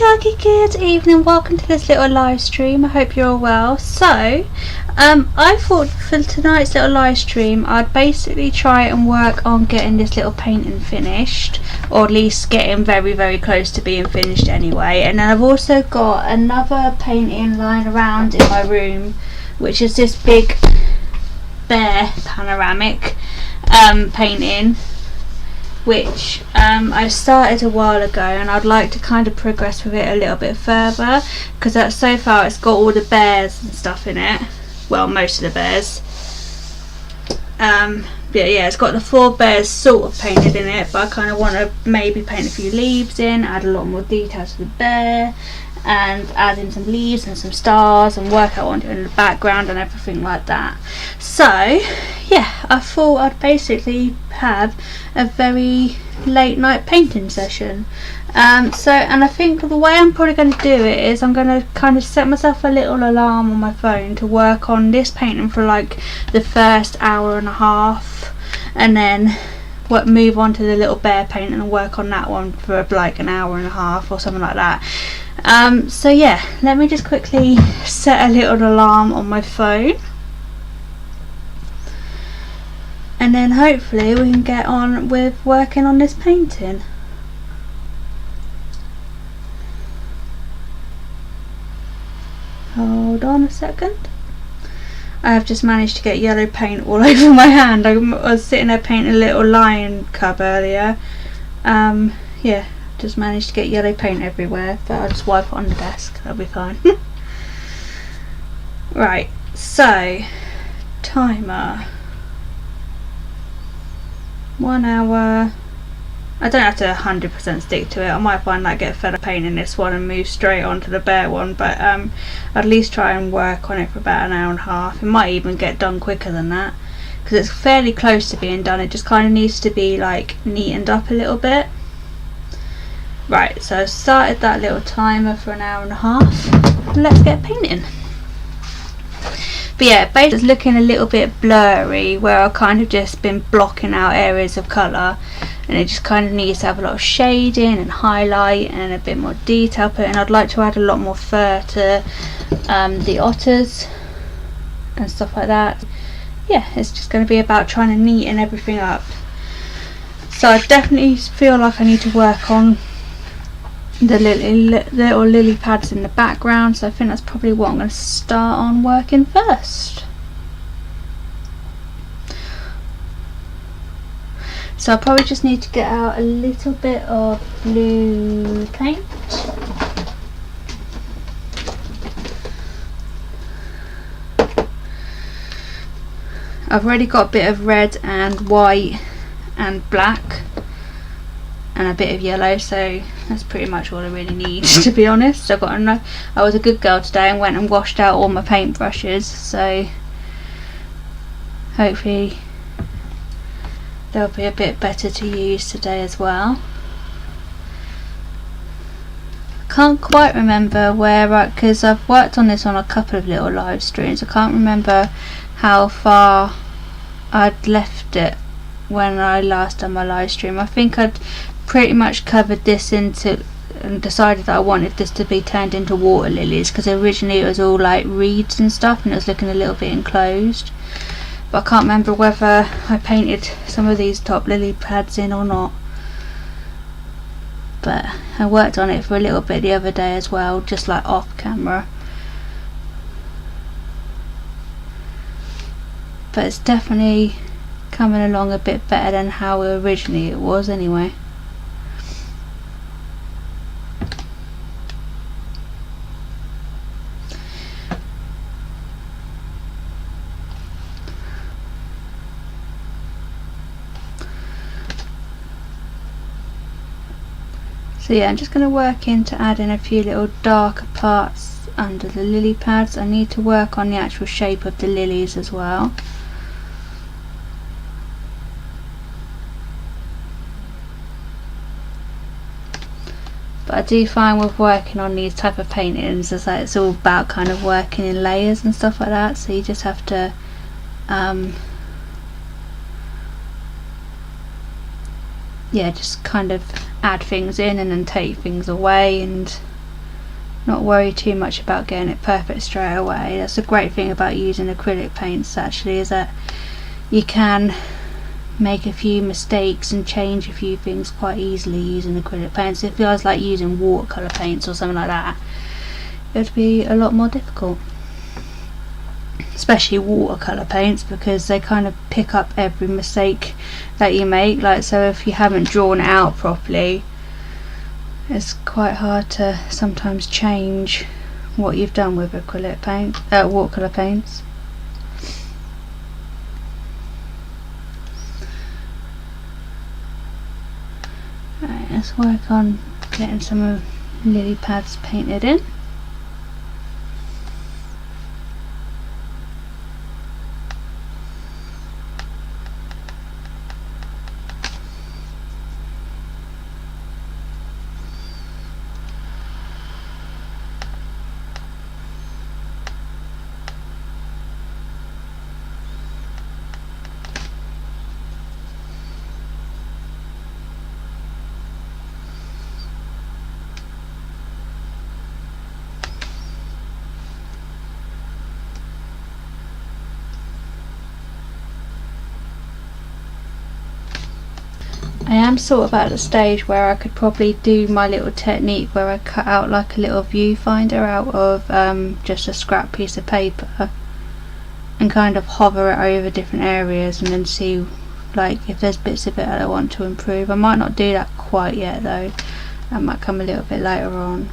Okie good evening, welcome to this little live stream. I hope you're all well. So, I thought for tonight's little live stream I'd basically try and work on getting this little painting finished, or at least getting very close to being finished anyway. And then I've also got another painting lying around in my room, which is this big bear panoramic painting, which I started a while ago, and I'd like to kind of progress with it a little bit further, because so far it's got all the bears and stuff in it, well, most of the bears. But yeah, it's got the 4 bears sort of painted in it, but I kind of want to maybe paint a few leaves in, add a lot more detail to the bear, and add in some leaves and some stars, and work out what I'm doing in the background and everything like that. So yeah, I thought I'd basically have a very late night painting session. And I think the way I'm probably going to do it is I'm going to kind of set myself a little alarm on my phone to work on this painting for like the first hour and a half, and then move on to the little bear painting and work on that one for like an hour and a half or something like that. So yeah, let me just quickly set a little alarm on my phone, and then hopefully we can get on with working on this painting. Hold on a second. I have just managed to get yellow paint all over my hand. I was sitting there painting a little lion cub earlier. Yeah, just managed to get yellow paint everywhere, but I'll just wipe it on the desk, that'll be fine. Right, so timer 1 hour. I don't have to 100% stick to it. I might find that get fed up painting this one and move straight on to the bear one, but at least try and work on it for about an hour and a half. It might even get done quicker than that, because it's fairly close to being done. It just kind of needs to be like neatened up a little bit. Right, so I started that little timer for an hour and a half. Let's get painting. But yeah, basically it's looking a little bit blurry, where I've kind of just been blocking out areas of colour, and it just kind of needs to have a lot of shading and highlight and a bit more detail put in. I'd like to add a lot more fur to the otters and stuff like that. Yeah, it's just going to be about trying to neaten everything up. So I definitely feel like I need to work on the little lily pads in the background, so I think that's probably what I'm going to start on working first. So I probably just need to get out a little bit of blue paint. I've already got a bit of red and white and black and a bit of yellow, so that's pretty much all I really need, to be honest. I was a good girl today and went and washed out all my paintbrushes, so hopefully they'll be a bit better to use today as well. Can't quite remember because I've worked on this on a couple of little live streams. I can't remember how far I'd left it when I last done my live stream. I think I'd pretty much covered this into and decided that I wanted this to be turned into water lilies, because originally it was all like reeds and stuff and it was looking a little bit enclosed. But I can't remember whether I painted some of these top lily pads in or not. But I worked on it for a little bit the other day as well, just like off camera. But it's definitely coming along a bit better than how originally it was anyway. So yeah, I'm just going to work into adding a few little darker parts under the lily pads. I need to work on the actual shape of the lilies as well. But I do find with working on these type of paintings, it's all about kind of working in layers and stuff like that, so you just have to yeah, just kind of add things in and then take things away, and not worry too much about getting it perfect straight away. That's the great thing about using acrylic paints actually, is that you can make a few mistakes and change a few things quite easily using acrylic paints. If it was like using watercolour paints or something like that, it would be a lot more difficult, especially watercolour paints, because they kind of pick up every mistake that you make. Like, so if you haven't drawn it out properly, it's quite hard to sometimes change what you've done with acrylic paint, watercolour paints. Right, let's work on getting some of lily pads painted in. I am sort of at the stage where I could probably do my little technique where I cut out like a little viewfinder out of just a scrap piece of paper and kind of hover it over different areas and then see like if there's bits of it that I want to improve. I might not do that quite yet though, that might come a little bit later on.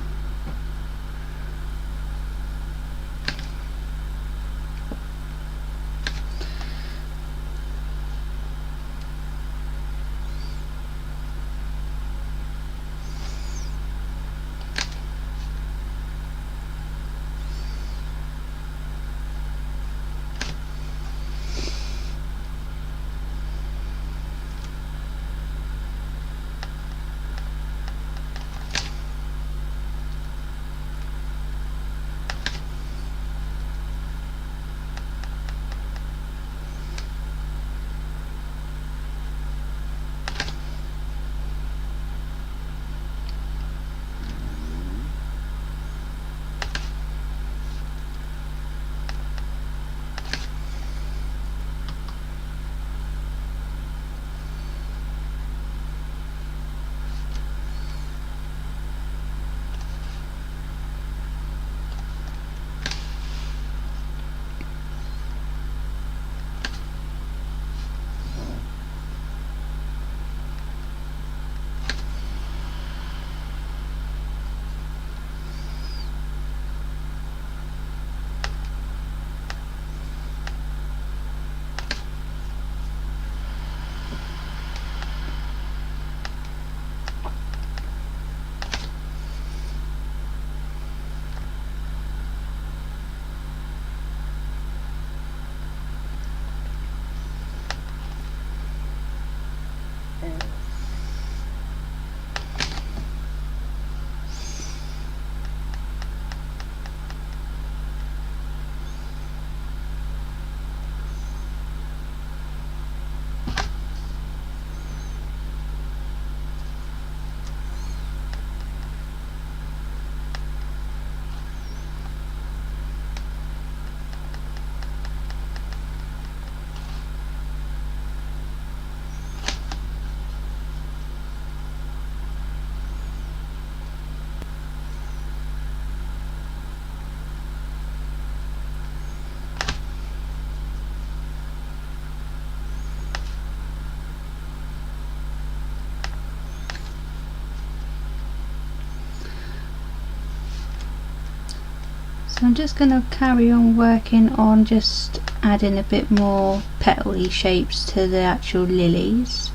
So I'm just going to carry on working on just adding a bit more petal-y shapes to the actual lilies,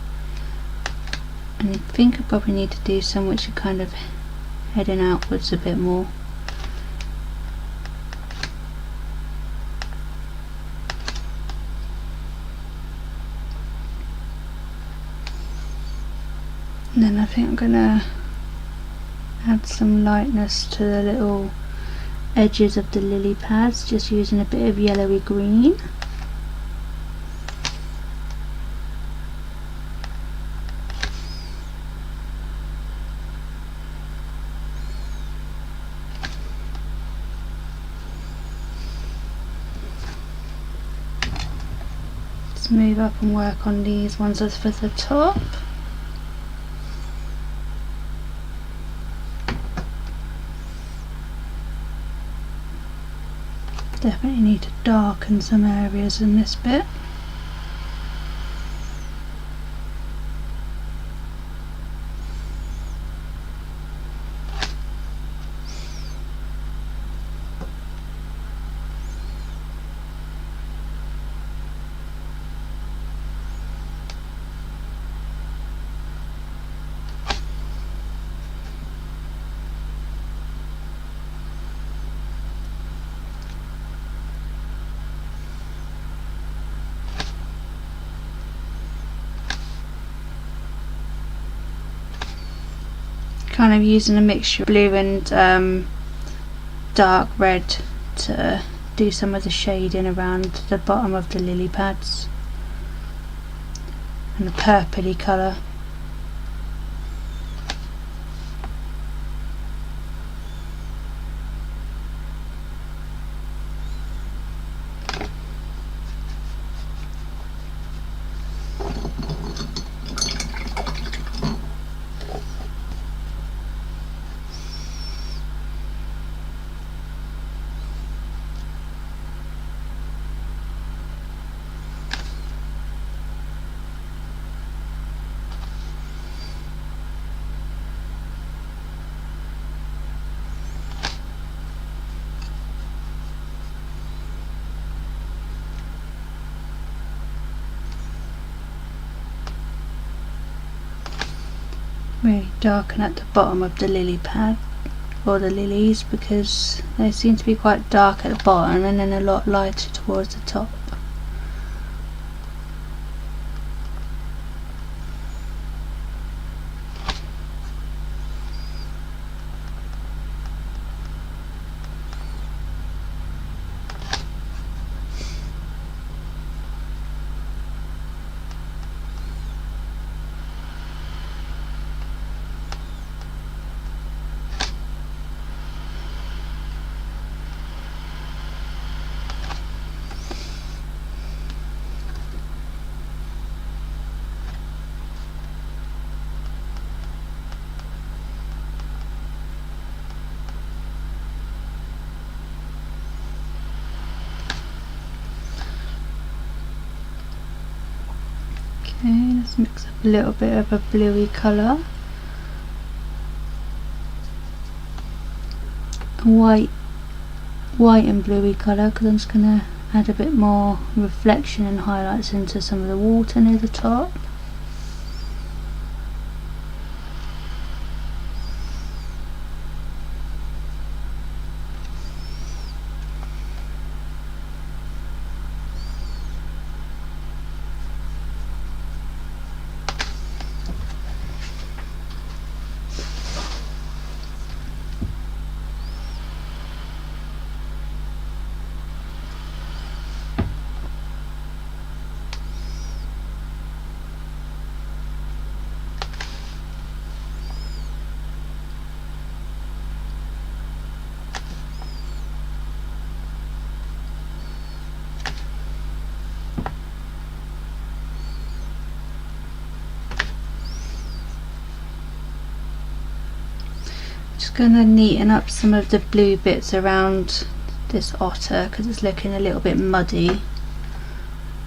and I think I probably need to do some which are kind of heading outwards a bit more. And then I think I'm going to add some lightness to the little edges of the lily pads, just using a bit of yellowy green. move up and work on these ones as for the top. Definitely need to darken some areas in this bit. Kind of using a mixture of blue and dark red to do some of the shading around the bottom of the lily pads, and the purpley colour. Really darken at the bottom of the lily pad, or the lilies, because they seem to be quite dark at the bottom and then a lot lighter towards the top. Okay, let's mix up a little bit of a bluey colour. White and bluey colour, because I'm just going to add a bit more reflection and highlights into some of the water near the top. Just going to neaten up some of the blue bits around this otter because it's looking a little bit muddy,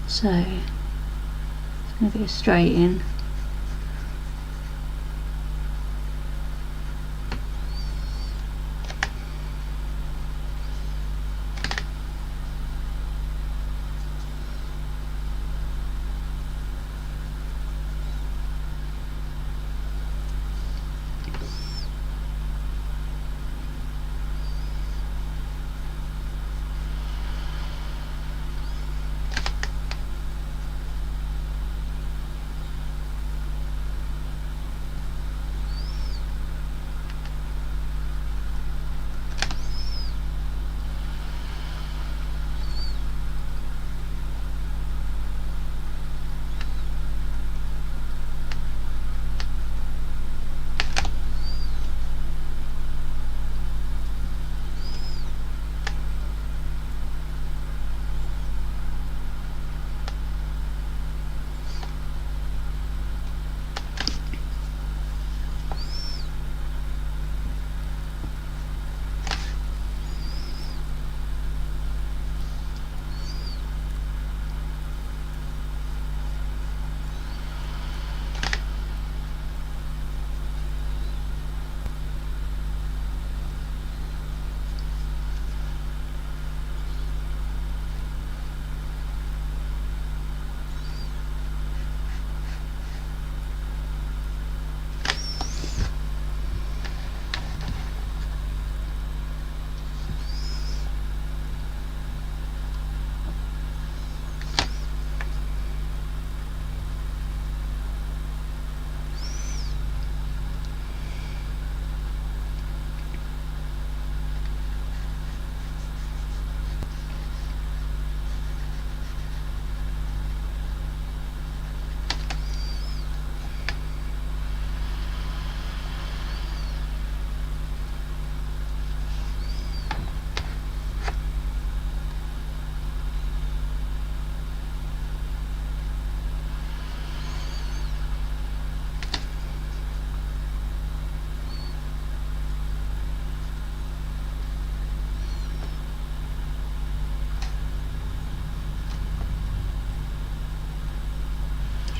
so it's going to go straight in.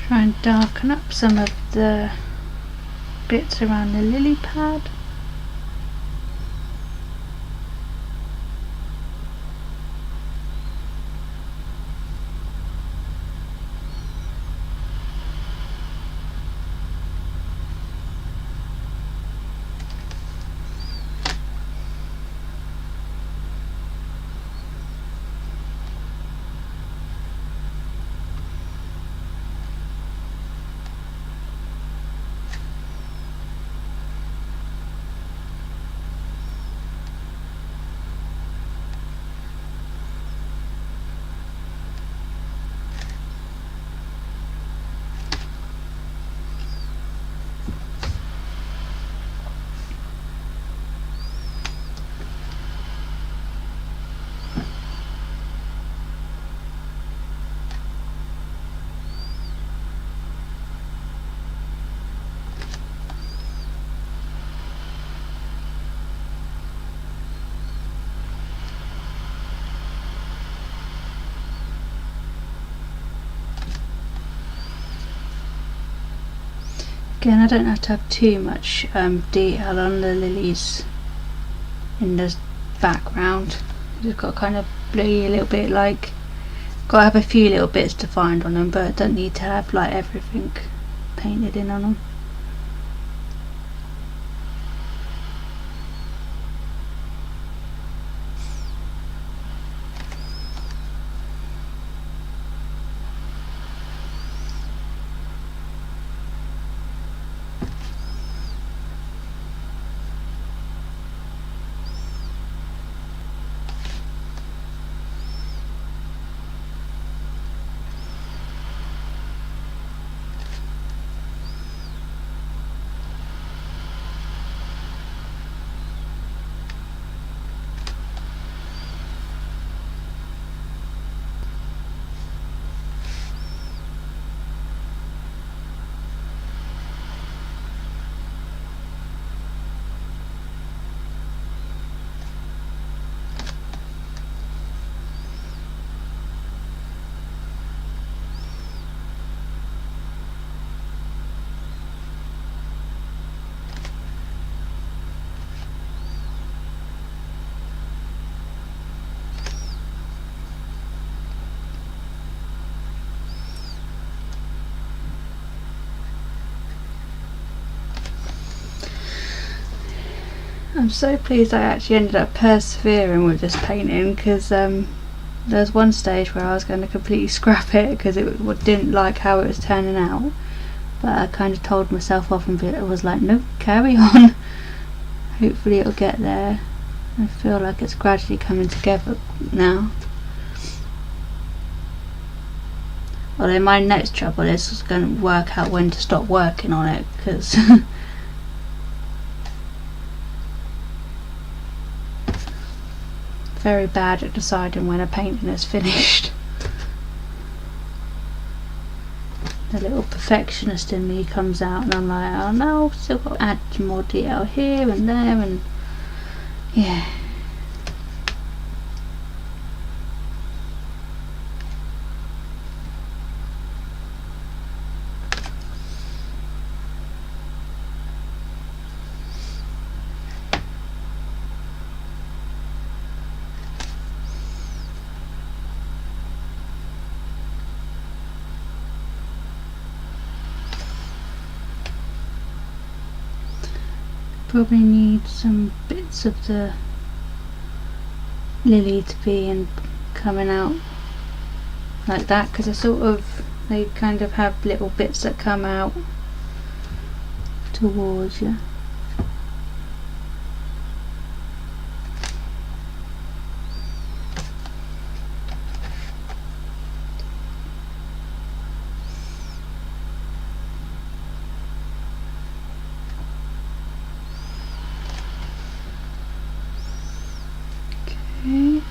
Try and darken up some of the bits around the lily pad. Again, I don't have to have too much detail on the lilies in the background. Just got kind of bluey a little bit, like got to have a few little bits defined on them, but don't need to have like everything painted in on them. I'm so pleased I actually ended up persevering with this painting, because there was one stage where I was going to completely scrap it because it didn't like how it was turning out, but I kind of told myself off and it was like, no, carry on. Hopefully it'll get there. I feel like it's gradually coming together now. Although my next trouble is going to work out when to stop working on it, because very bad at deciding when a painting is finished. The little perfectionist in me comes out and I'm like, oh no, still got to add some more detail here and there, and yeah. Probably need some bits of the lily to be coming out like that, because they kind of have little bits that come out towards you. Okay.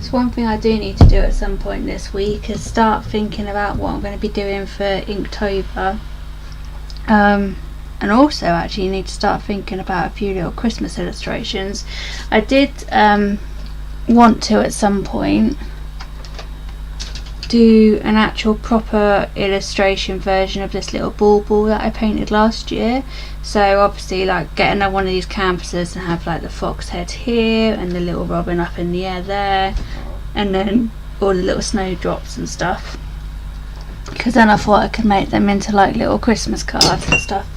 So one thing I do need to do at some point this week is start thinking about what I'm going to be doing for Inktober. And also actually need to start thinking about a few little Christmas illustrations. I did want to at some point do an actual proper illustration version of this little bauble that I painted last year. So obviously like get another one of these canvases and have like the fox head here and the little robin up in the air there, and then all the little snowdrops and stuff, because then I thought I could make them into like little Christmas cards and stuff.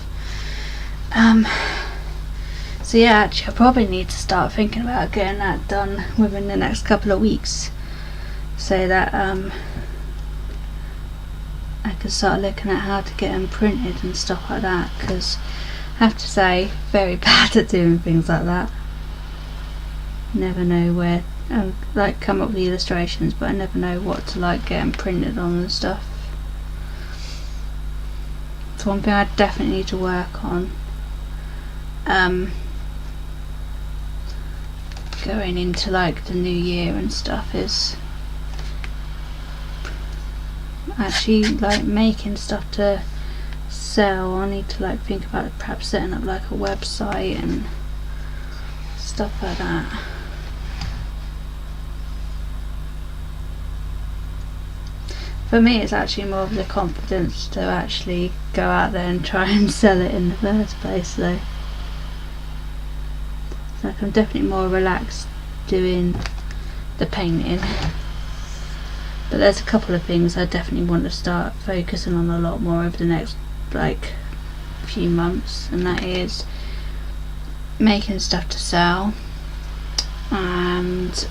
So yeah, actually I probably need to start thinking about getting that done within the next couple of weeks, so that I can start looking at how to get them printed and stuff like that, because I have to say, very bad at doing things like that. Never know where like come up with the illustrations, but I never know what to like get them printed on and stuff. It's one thing I definitely need to work on. Going into like the new year and stuff is actually like making stuff to sell. I need to like think about perhaps setting up like a website and stuff like that. For me it's actually more of the confidence to actually go out there and try and sell it in the first place though. Like I'm definitely more relaxed doing the painting, but there's a couple of things I definitely want to start focusing on a lot more over the next like few months, and that is making stuff to sell and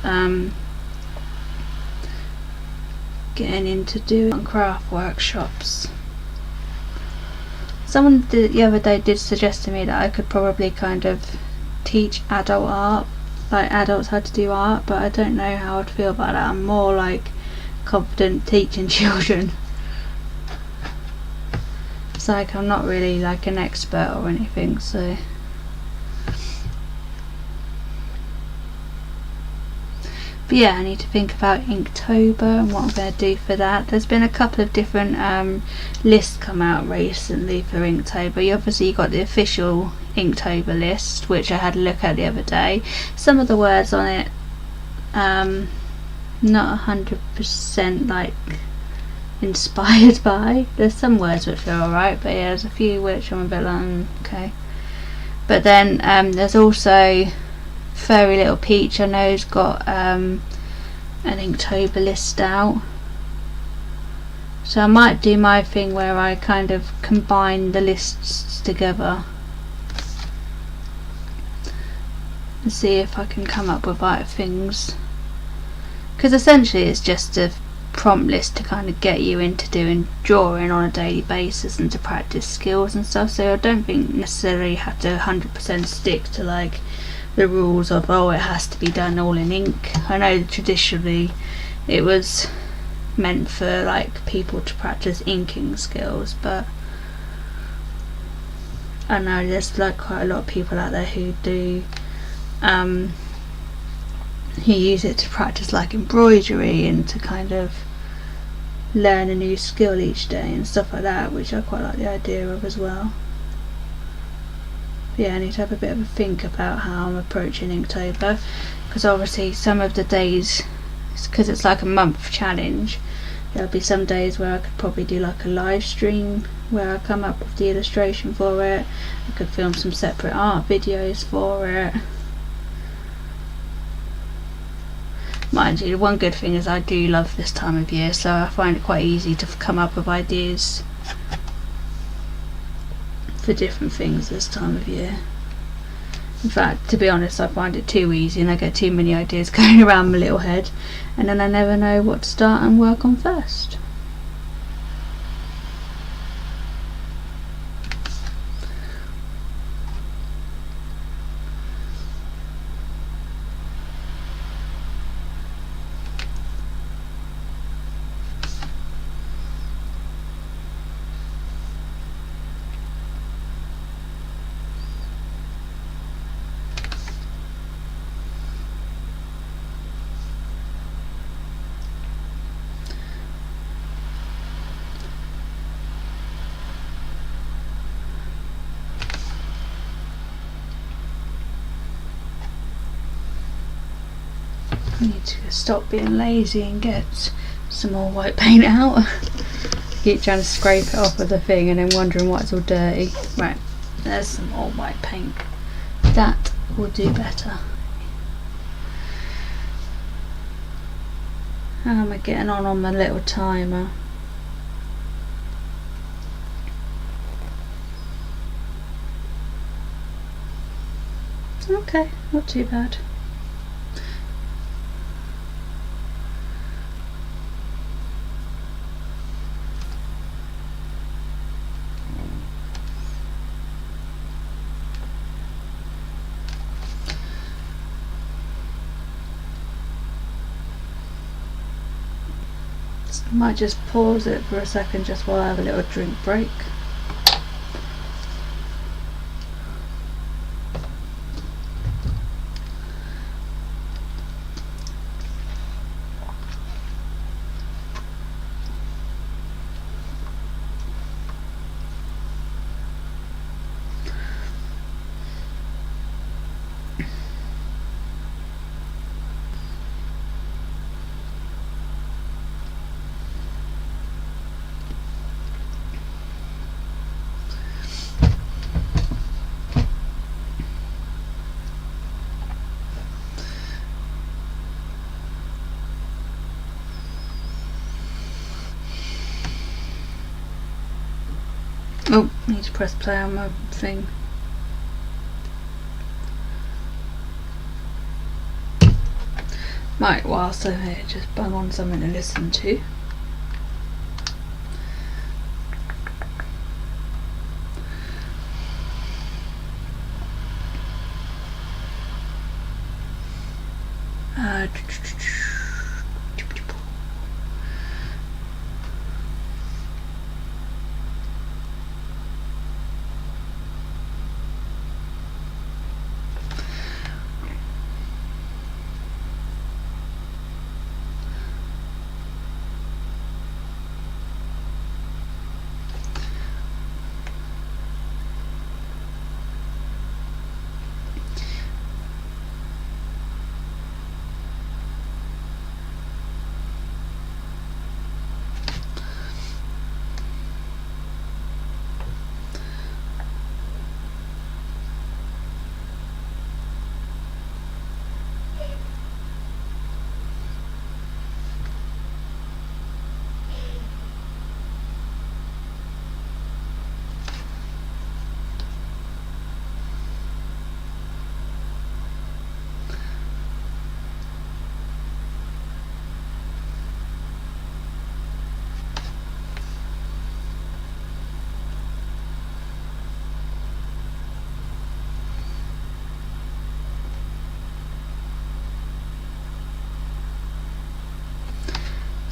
getting into doing craft workshops. Someone the other day did suggest to me that I could probably kind of teach adult art, like adults how to do art, but I don't know how I'd feel about that. I'm more like confident teaching children. It's like I'm not really like an expert or anything, so but yeah, I need to think about Inktober and what I'm going to do for that. There's been a couple of different lists come out recently for Inktober. You obviously got the official Inktober list, which I had a look at the other day. Some of the words on it not 100% like inspired by. There's some words which are alright, but yeah, there's a few which I'm a bit like okay. But then there's also Furry Little Peach, I know, has got an Inktober list out, so I might do my thing where I kind of combine the lists together and see if I can come up with like things, because essentially it's just a prompt list to kind of get you into doing drawing on a daily basis and to practice skills and stuff. So I don't think necessarily have to 100% stick to like the rules of it has to be done all in ink. I know traditionally it was meant for like people to practice inking skills, but I know there's like quite a lot of people out there who do who use it to practice like embroidery and to kind of learn a new skill each day and stuff like that, which I quite like the idea of as well. Yeah, I need to have a bit of a think about how I'm approaching Inktober, because obviously some of the days, because it's like a month challenge, there'll be some days where I could probably do like a live stream where I come up with the illustration for it. I could film some separate art videos for it. Mind you, one good thing is I do love this time of year, so I find it quite easy to come up with ideas for different things this time of year. In fact, to be honest, I find it too easy and I get too many ideas going around my little head, and then I never know what to start and work on first. need to stop being lazy and get some more white paint out. Keep trying to scrape it off of the thing and then wondering why it's all dirty. Right, there's some more white paint. That will do better. How am I getting on my little timer? Okay, not too bad. Might just pause it for a second just while I have a little drink break. Oh, I need to press play on my thing. Might, whilst I'm here, just bang on something to listen to.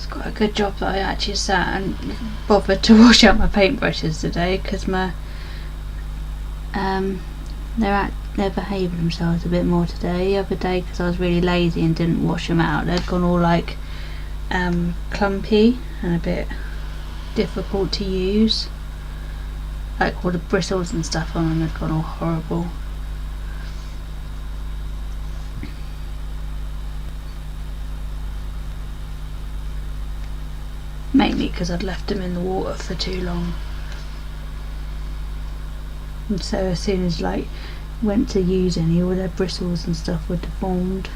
Got a good job that I actually sat and bothered to wash out my paintbrushes today, because my they're behaving themselves a bit more today. The other day, because I was really lazy and didn't wash them out, they'd gone all like clumpy and a bit difficult to use, like all the bristles and stuff on them had gone all horrible. Mainly because I'd left them in the water for too long, and so as soon as like went to use any, all their bristles and stuff were deformed.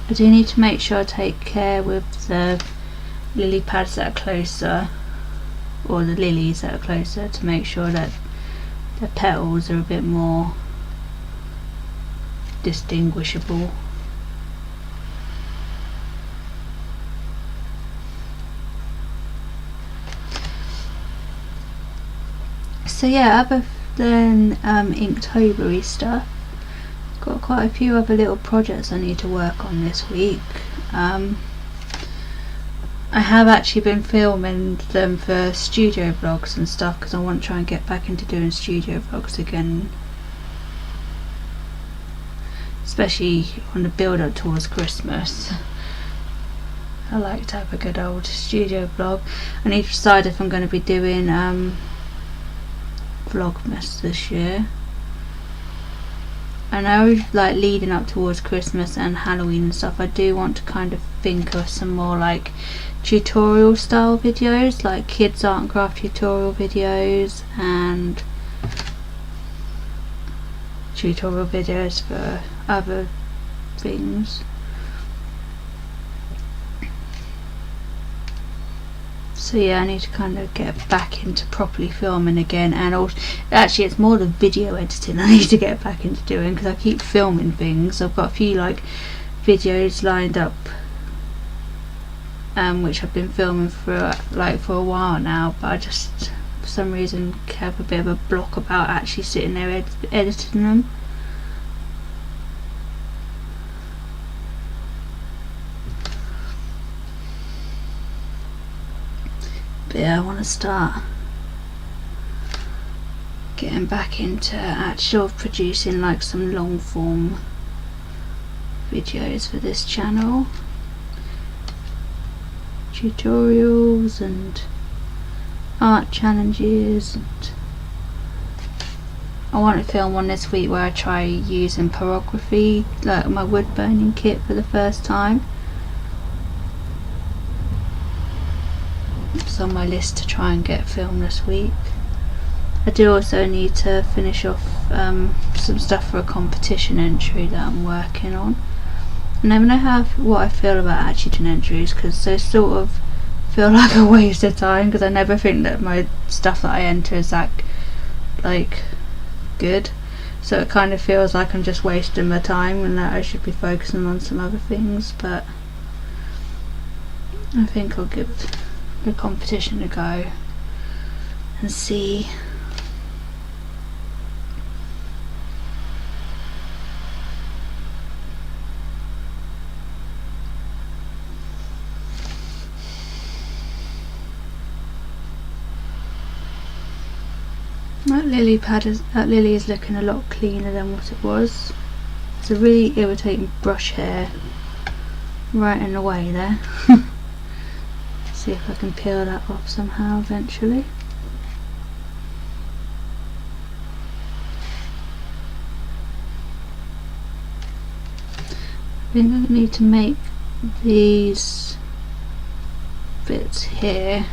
I do need to make sure I take care with the lily pads that are closer, or the lilies that are closer, to make sure that the petals are a bit more distinguishable. So yeah, other than Inktobery stuff, got quite a few other little projects I need to work on this week. I have actually been filming them for studio vlogs and stuff, because I want to try and get back into doing studio vlogs again, especially on the build up towards Christmas. I like to have a good old studio vlog. I need to decide if I'm going to be doing Vlogmas this year. I know, like leading up towards Christmas and Halloween and stuff, I do want to kind of think of some more like tutorial style videos, like kids art and craft tutorial videos and tutorial videos for other things. So yeah, I need to kind of get back into properly filming again, and also actually it's more the video editing I need to get back into doing, because I keep filming things. I've got a few like videos lined up which I've been filming for a while now, but I just for some reason have a bit of a block about actually sitting there editing them. But yeah, I want to start getting back into actual producing like some long form videos for this channel, tutorials and art challenges, and I want to film one this week where I try using pyrography, like my wood burning kit, for the first time. It's on my list to try and get filmed this week. I do also need to finish off some stuff for a competition entry that I'm working on. I never know what I feel about actually doing entries, because they sort of feel like a waste of time, because I never think that my stuff that I enter is that like good, so it kind of feels like I'm just wasting my time and that I should be focusing on some other things. But I think I'll give the competition a go and see. That lily is looking a lot cleaner than what it was. It's a really irritating brush hair right in the way there. See if I can peel that off somehow eventually. I think I need to make these bits here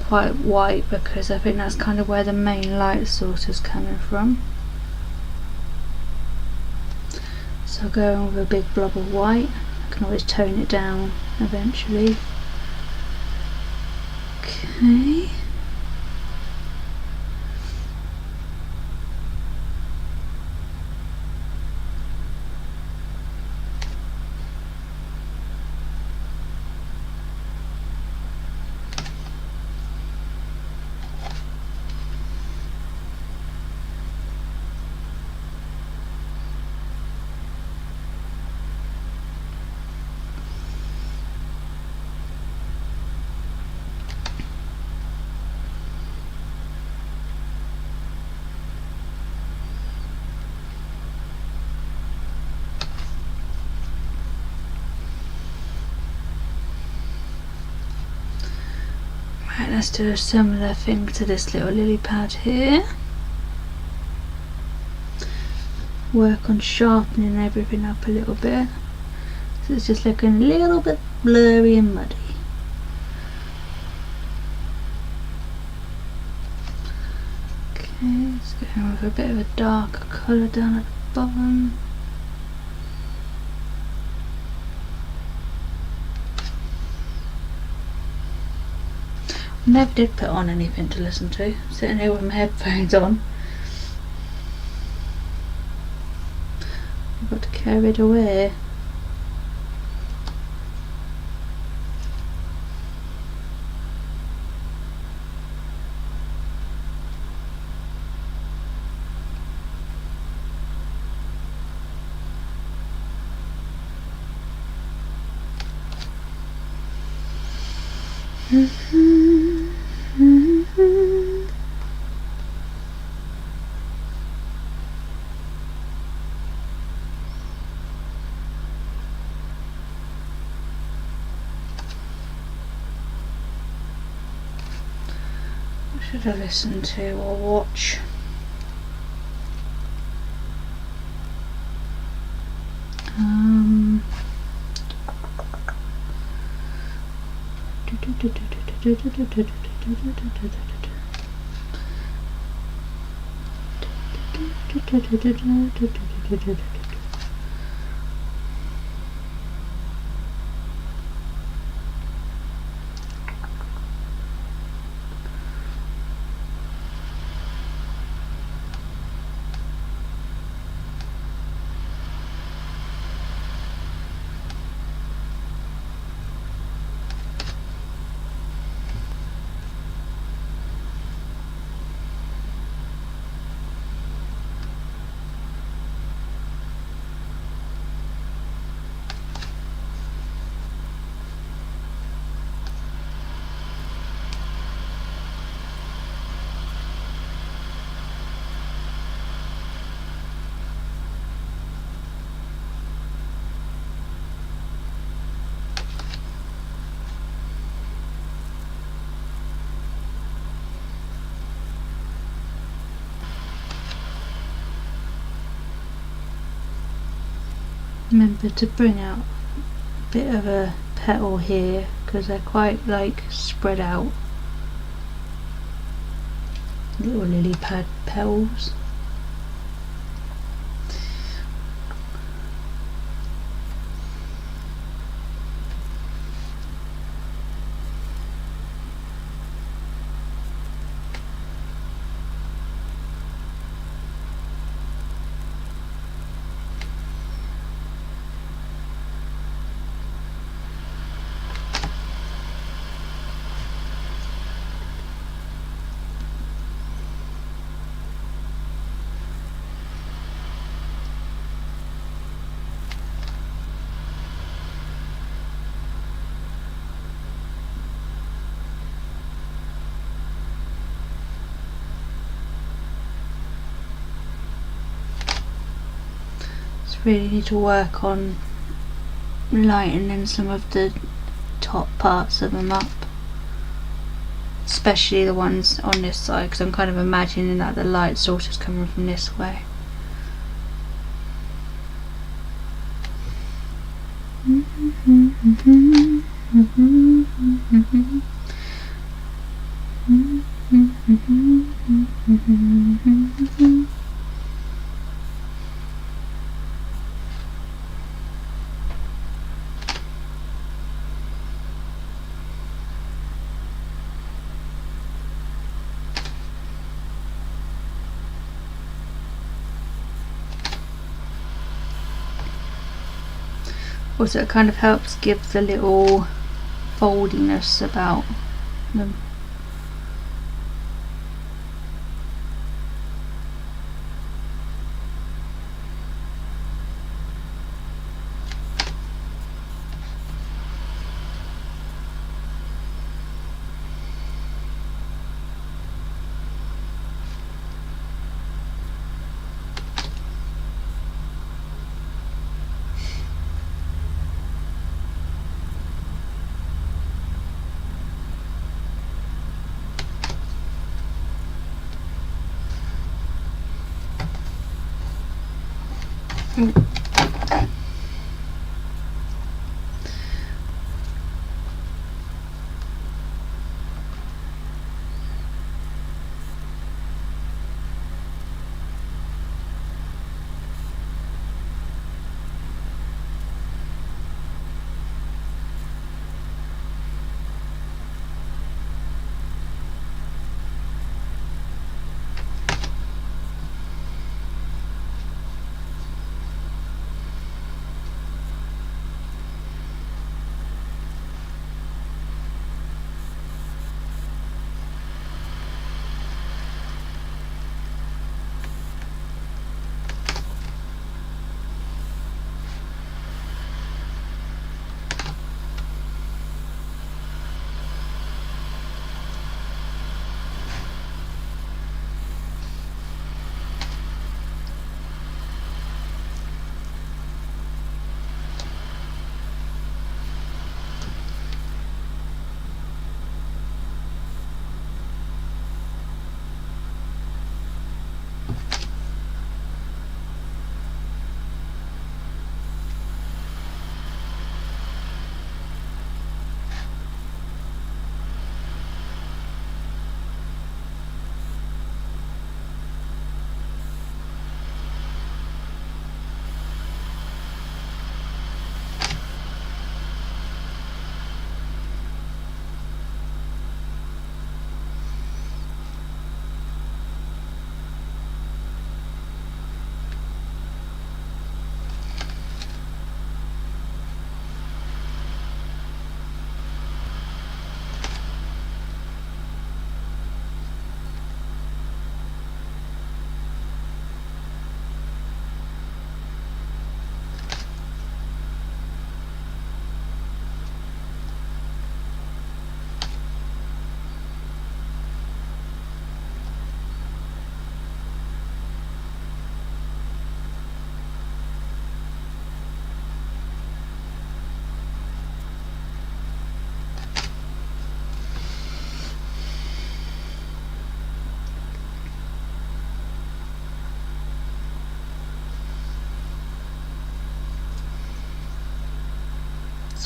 quite white, because I think that's kind of where the main light source is coming from. So I'll go in with a big blob of white. I can always tone it down eventually. Okay. Let's do a similar thing to this little lily pad here. Work on sharpening everything up a little bit, so it's just looking a little bit blurry and muddy. Okay, let's go in with a bit of a darker colour down at the bottom. Never did put on anything to listen to, sitting here with my headphones on. I got carried away. Should I listen to or watch? Remember to bring out a bit of a petal here because they're quite like spread out, little lily pad petals. Really need to work on lightening some of the top parts of them up, especially the ones on this side, because I'm kind of imagining that the light source is coming from this way. Also, it kind of helps give the little foldiness about them.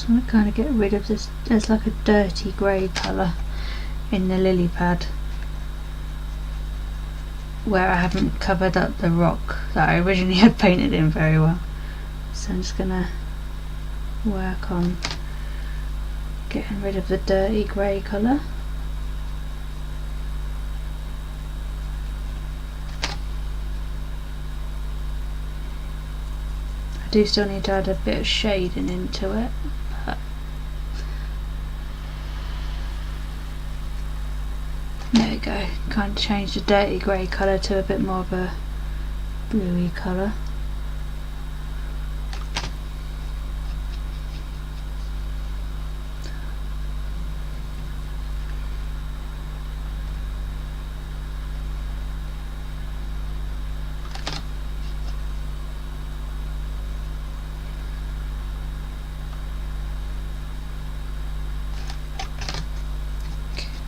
So I'm going to kind of get rid of this. There's like a dirty grey colour in the lily pad where I haven't covered up the rock that I originally had painted in very well. So I'm just going to work on getting rid of the dirty grey colour. I do still need to add a bit of shading into it, but there we go. Kind of change the dirty grey colour to a bit more of a bluey colour.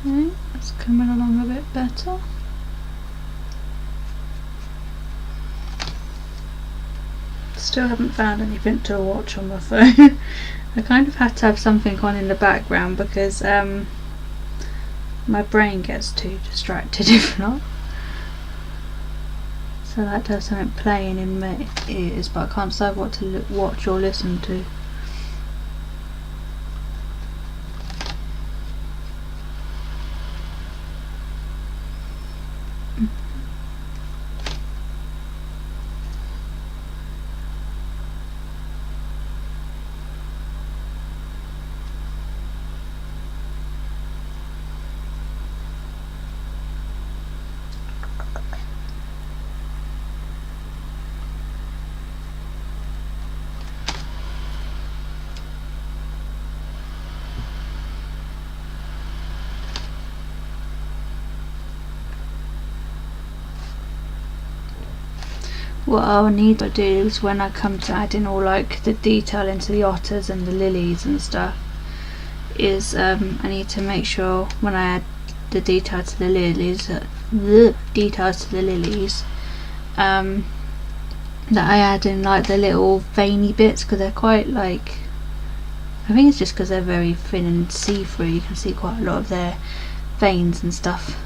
Okay, that's coming along a bit better. Still haven't found anything to watch on my phone. I kind of have to have something on in the background because my brain gets too distracted if not. So I like to have something playing in my ears, but I can't decide what to watch or listen to. What I'll need to do is when I come to adding all like the detail into the otters and the lilies and stuff is I need to make sure when I add the detail to the lilies, that I add in like the little veiny bits because they're quite like, I think it's just because they're very thin and see-through, you can see quite a lot of their veins and stuff.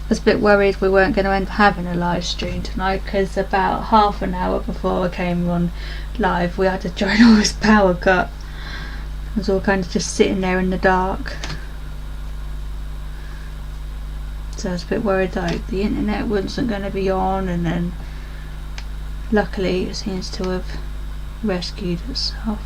I was a bit worried we weren't going to end up having a live stream tonight because about half an hour before I came on live we had a ginormous power cut. I was all kind of just sitting there in the dark, so I was a bit worried that the internet wasn't going to be on, and then luckily it seems to have rescued itself.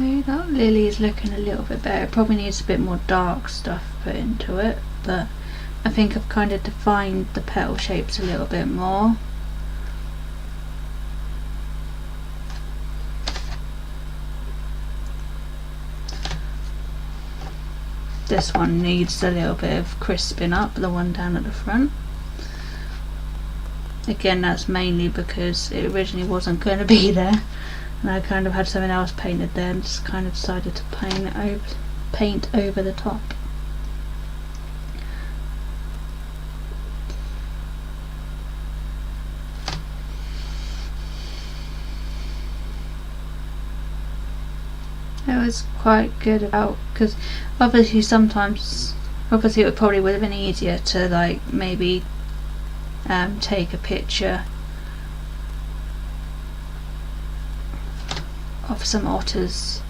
Okay, that lily is looking a little bit better. It probably needs a bit more dark stuff put into it, but I think I've kind of defined the petal shapes a little bit more. This one needs a little bit of crisping up, the one down at the front. Again, that's mainly because it originally wasn't going to be there, and I kind of had something else painted there and just kind of decided to paint over the top. It was quite good about, because obviously it probably would have been easier to like maybe take a picture of some otters.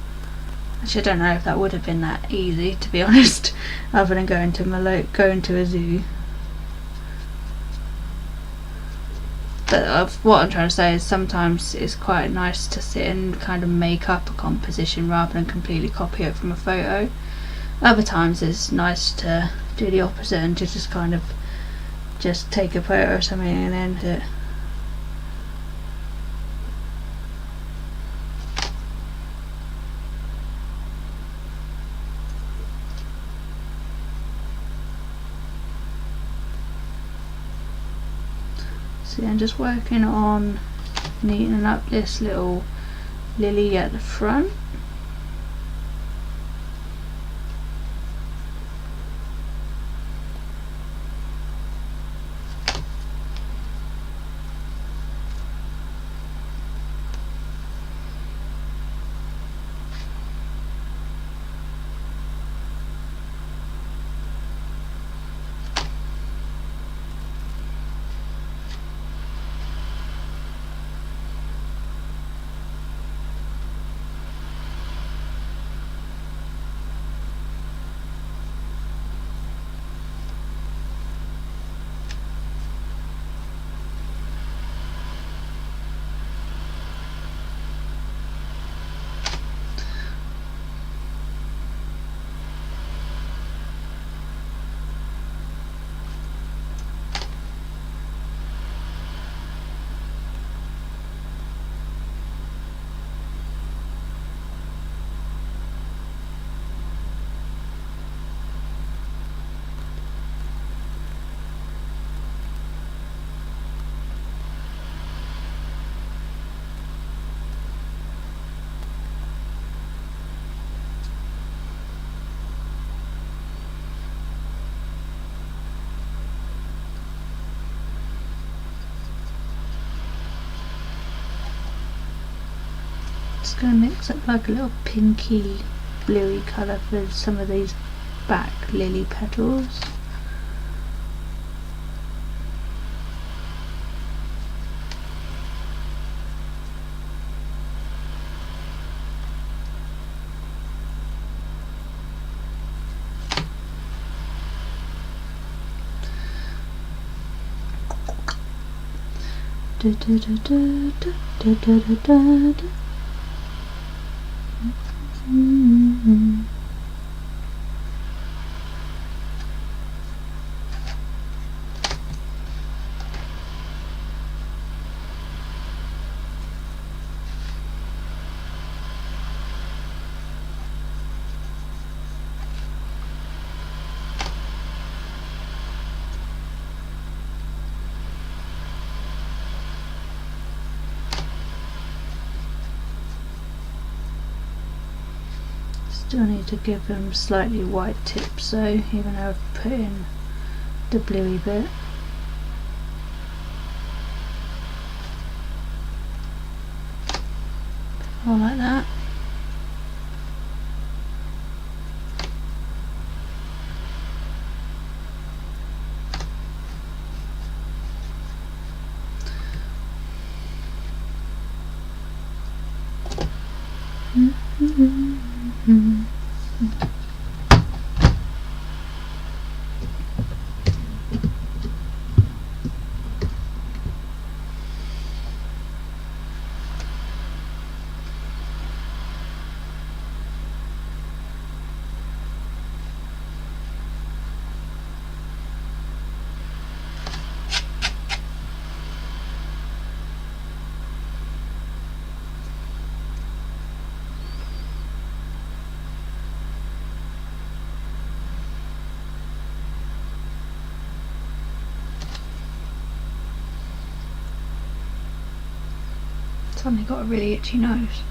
Actually, I don't know if that would have been that easy, to be honest, other than going to a zoo. But what I'm trying to say is sometimes it's quite nice to sit and kind of make up a composition rather than completely copy it from a photo. Other times it's nice to do the opposite and to just kind of just take a photo of something and then do it. So I'm just working on neatening up this little lily at the front. Just going to mix up like a little pinky bluey colour for some of these back lily petals. Da, da, da, da, da, da, da, da, da. Still need to give them slightly white tips though, even though I've put in the bluey bit. All like that. Suddenly got a really itchy nose.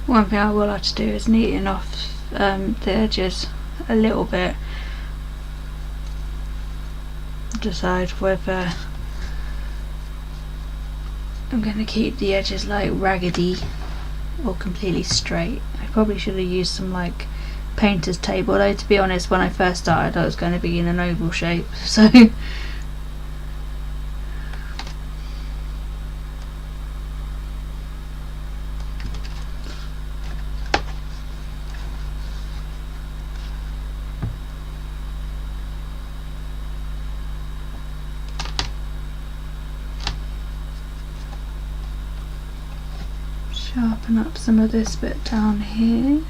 One thing I will have to do is neaten off the edges a little bit. Decide whether I'm going to keep the edges like raggedy or completely straight. I probably should have used some like painter's tape, although to be honest, when I first started I was going to be in an oval shape, so sharpen up some of this bit down here.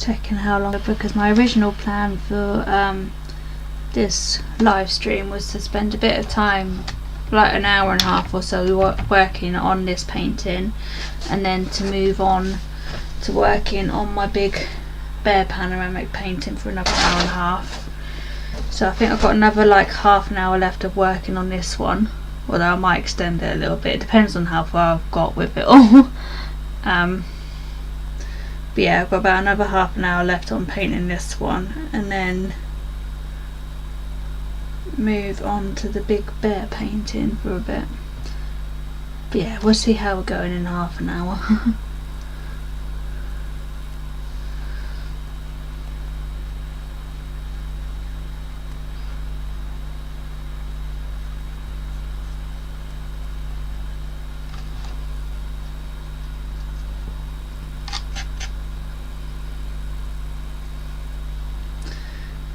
Checking how long, because my original plan for this live stream was to spend a bit of time like an hour and a half or so working on this painting, and then to move on to working on my big bear panoramic painting for another hour and a half. So I think I've got another like half an hour left of working on this one, although I might extend it a little bit. It depends on how far I've got with it all. But yeah, I've got about another half an hour left on painting this one, and then move on to the big bear painting for a bit. But yeah, we'll see how we're going in half an hour.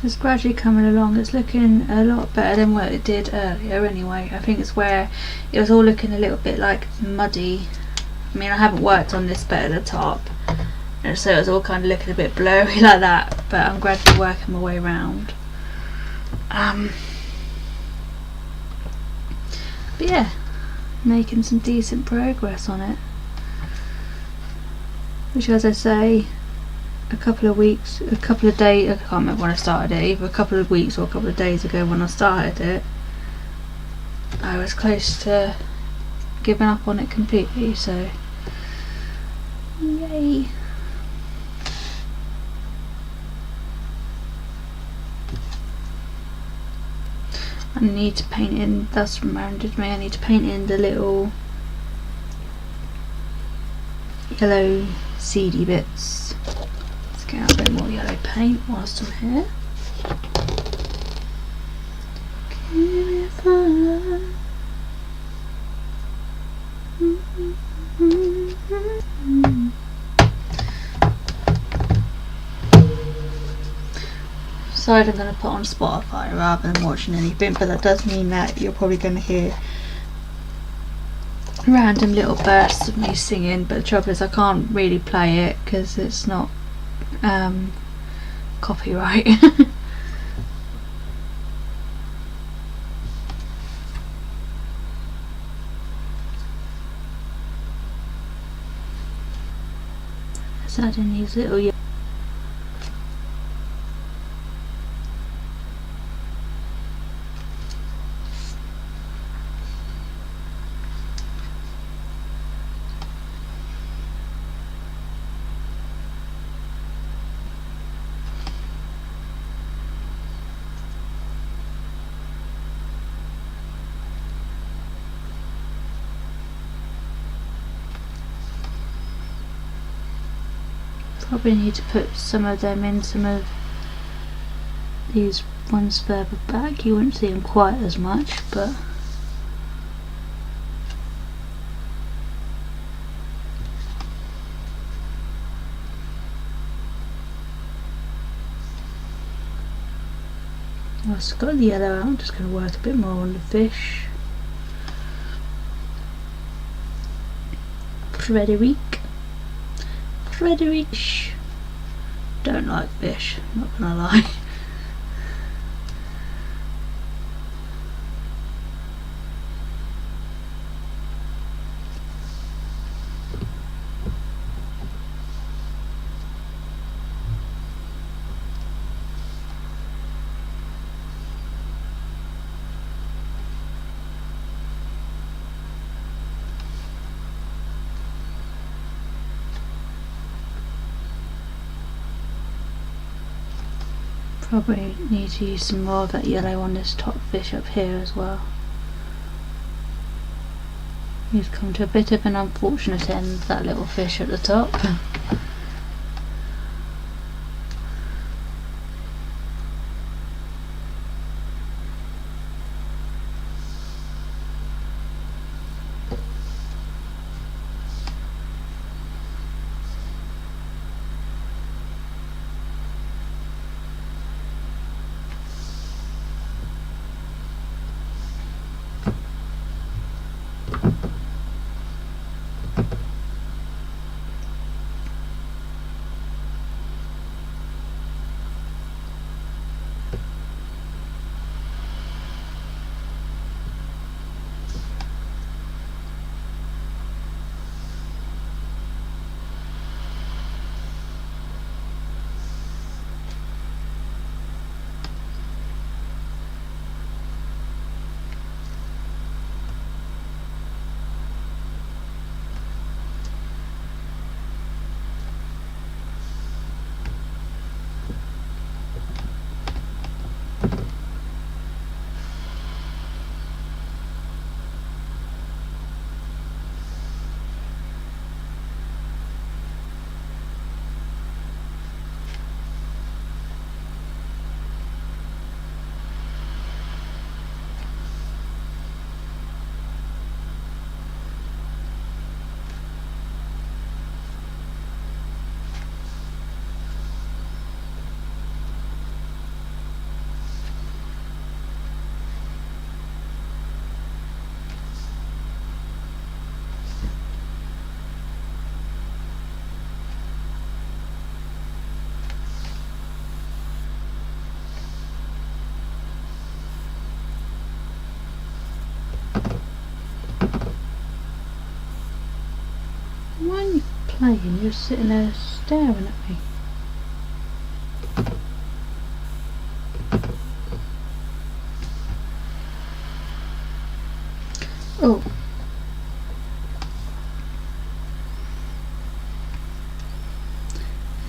It's gradually coming along. It's looking a lot better than what it did earlier anyway. I think it's where it was all looking a little bit like muddy. I mean, I haven't worked on this bit at the top, and so it was all kind of looking a bit blurry like that, but I'm gradually working my way around. But yeah, making some decent progress on it, which, as I say, a couple of days, I can't remember when I started it, either a couple of weeks or a couple of days ago when I started it, I was close to giving up on it completely, so yay. I need to paint in, that's reminded me, I need to paint in the little yellow seedy bits. Get out a bit more yellow paint whilst I'm here. Decided I'm going to put on Spotify rather than watching anything, but that does mean that you're probably going to hear random little bursts of me singing, but the trouble is I can't really play it because it's not copyright. Let's add in these little probably need to put some of them in some of these ones further back. You won't see them quite as much, but I've got the yellow out. I'm just going to work a bit more on the fish. Frederic. Don't like fish, not gonna lie. Probably need to use some more of that yellow on this top fish up here as well. He's come to a bit of an unfortunate end, that little fish at the top. playing, you're sitting there staring at me. Oh.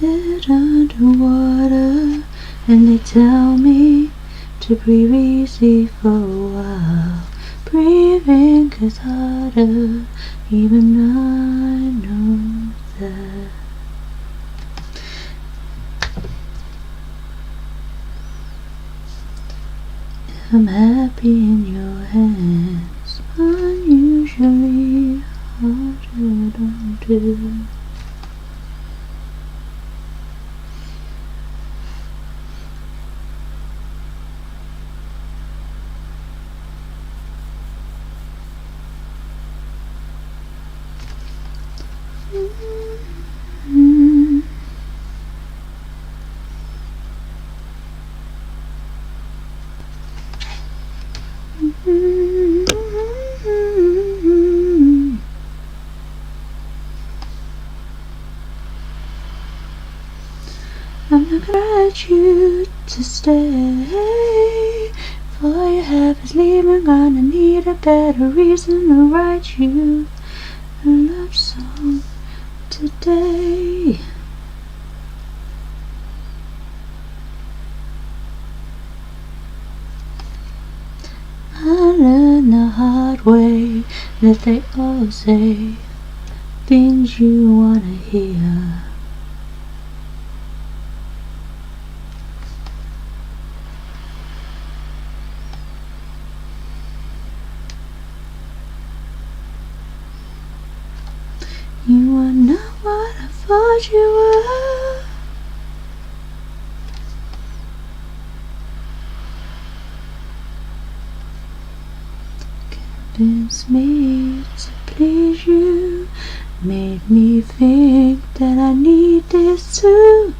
Head underwater, and they tell me to breathe easy for a while. Breathing gets harder, even I know that. I'm happy in your hands, unusually harder to do. I'm not gonna urge you to stay. If all you have is leaving, gonna need a better reason to write you a love song today. I learned the hard way that they all say things you wanna hear. You are not what I thought you were. Convince me to please you. Made me think that I need this too.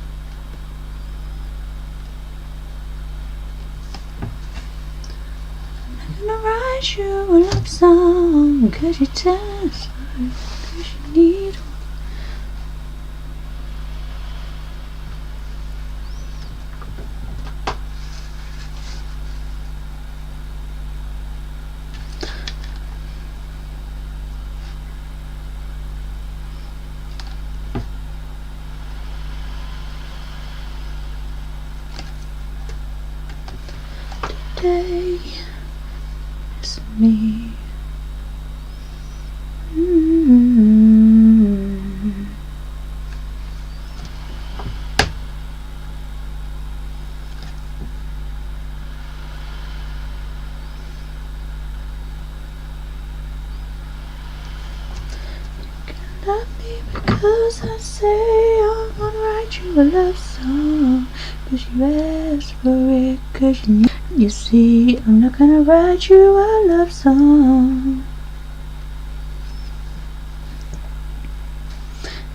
I'm not gonna write you a love song, 'cause you tell us, 'cause you need one. Today it's me. Love me because I say I wanna write you a love song, 'cause you asked for it, 'cause you knew. You see, I'm not gonna write you a love song.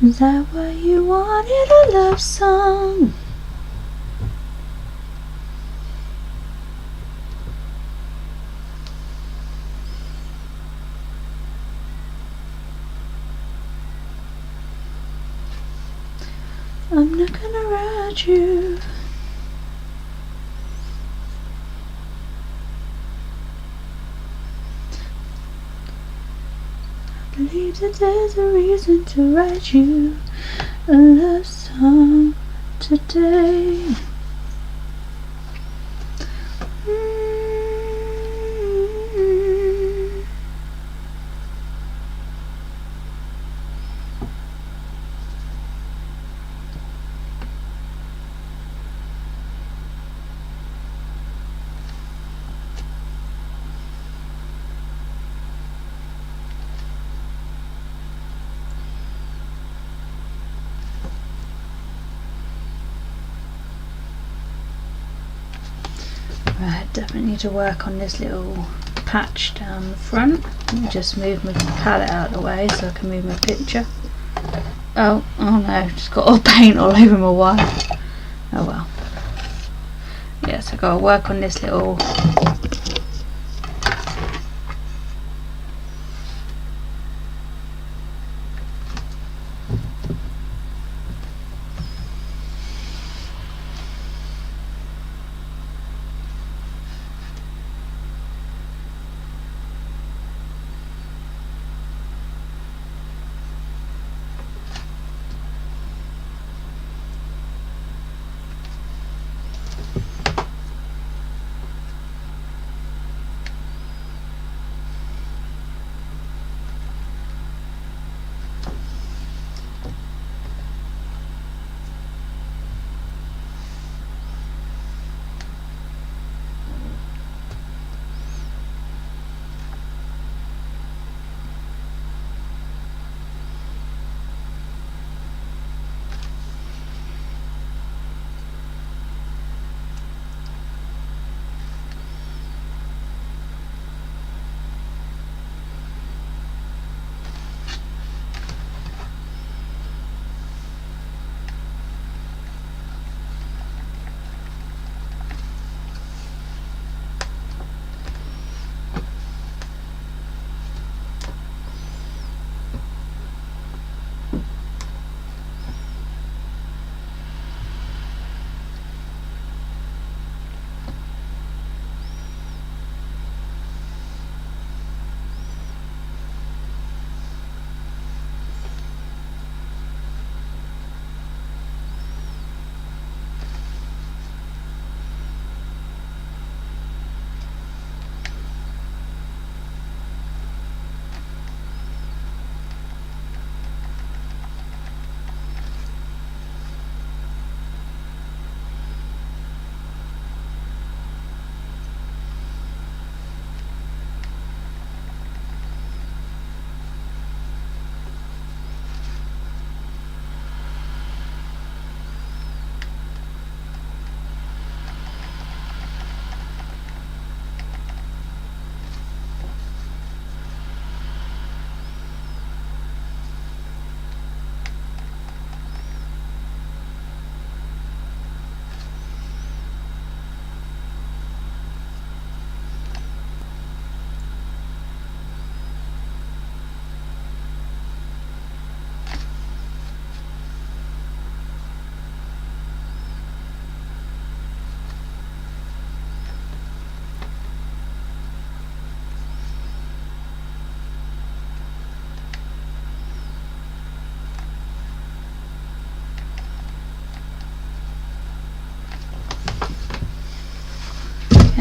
Is that why you wanted a love song? I'm not gonna write you. I believe that there's a reason to write you a love song today. Right, definitely need to work on this little patch down the front. Let me just move my palette out of the way so I can move my picture. Oh no, just got all paint all over my wire. Oh well. Yes, I gotta work on this little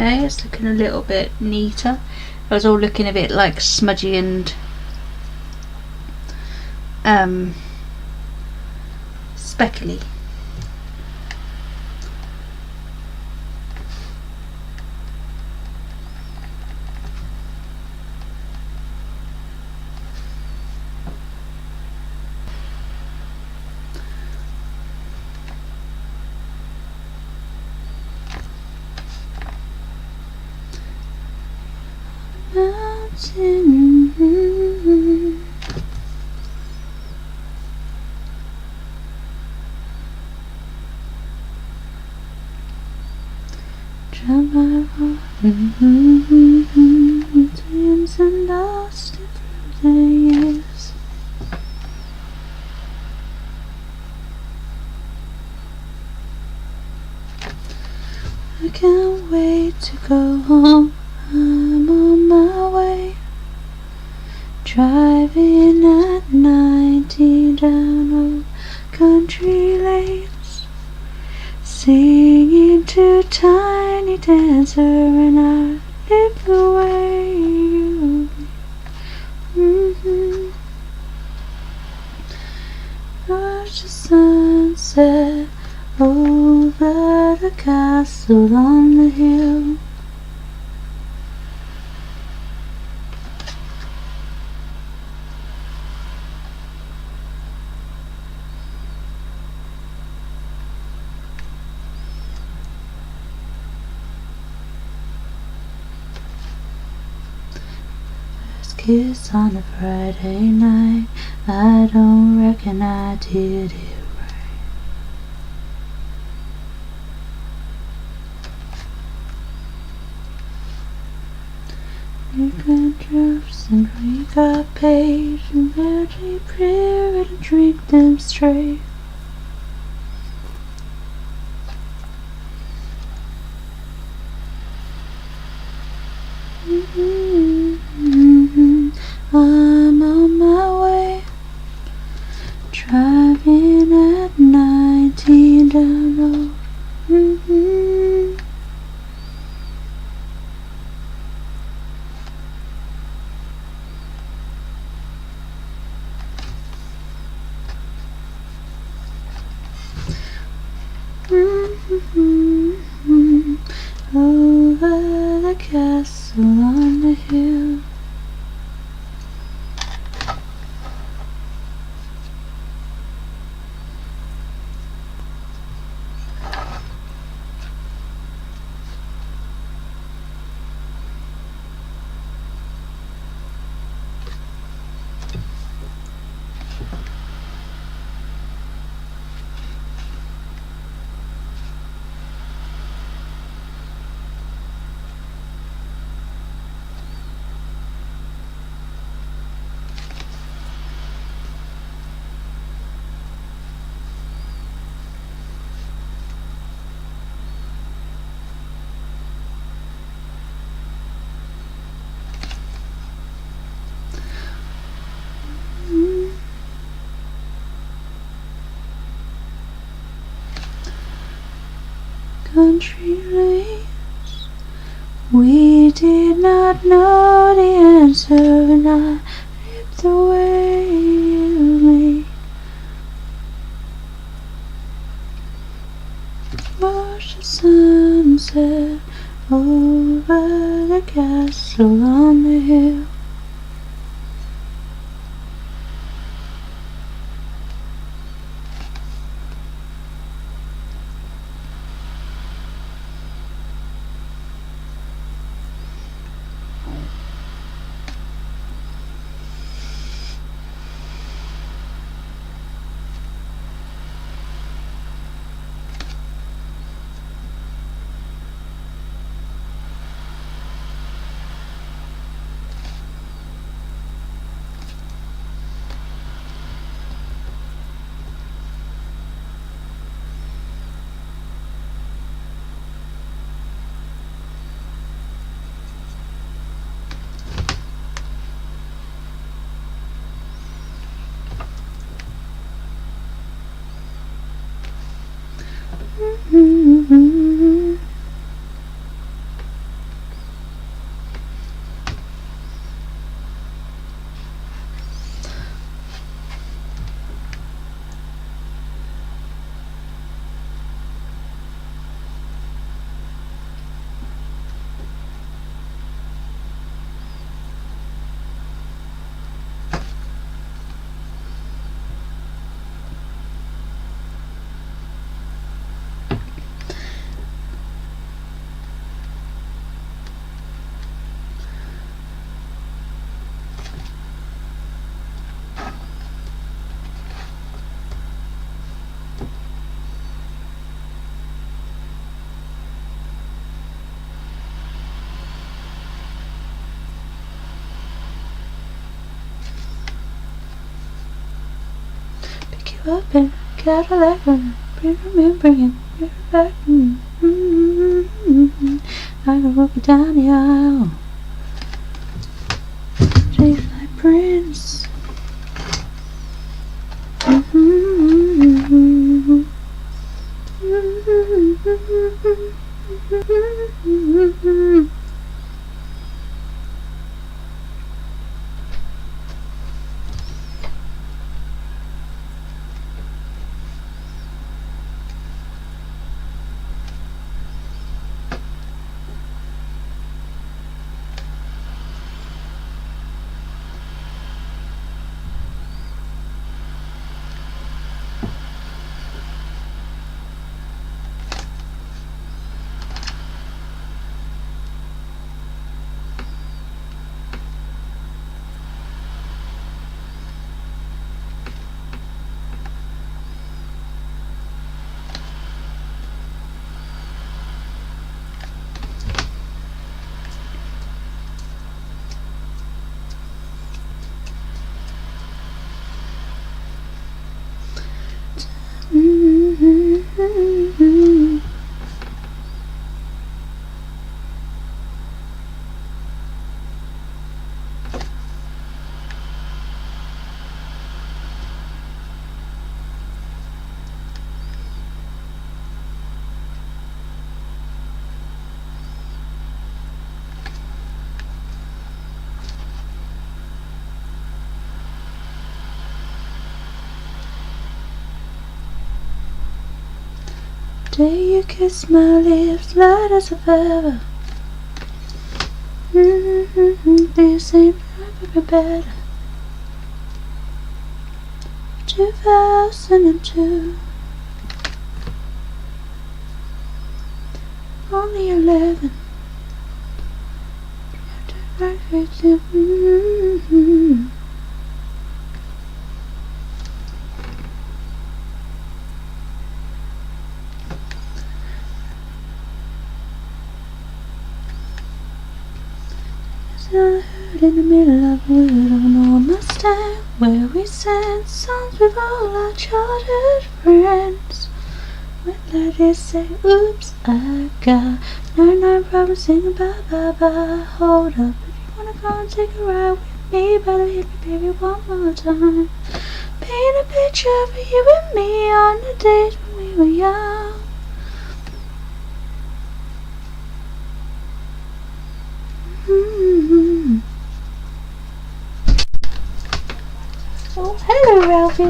Okay, it's looking a little bit neater. It was all looking a bit like smudgy and speckly. Mountain. Dreams and lost it through the years. I can't wait to go home. I'm on my way, driving at 90 down old country lanes, singing to Tiny Dancer, and I live the way you watch the sunset over the castle on the hill. Kiss on a Friday night, I don't reckon I did it right. We got drops and we got paid, and barely prayer and drink them straight. I'm on my way, driving at 19 down road. Over the castle on the hill. Country lanes, we did not know the answer, and I lived the way you made. Watch the sunset over the castle on the hill. up in a Cadillac and bring it back. I can walk down the aisle, taste like Prince. Day you kiss my lips, light as a feather. This ain't never better. 2002. Only 11. In the middle of a wood of an old Mustang, where we sang songs with all our childhood friends. When ladies say, oops, I got 99 problems singing bye bye bye. Hold up, if you wanna go and take a ride with me, better hit me baby one more time. Paint a picture for you and me on the days when we were young. Oh, hello, Ralphie.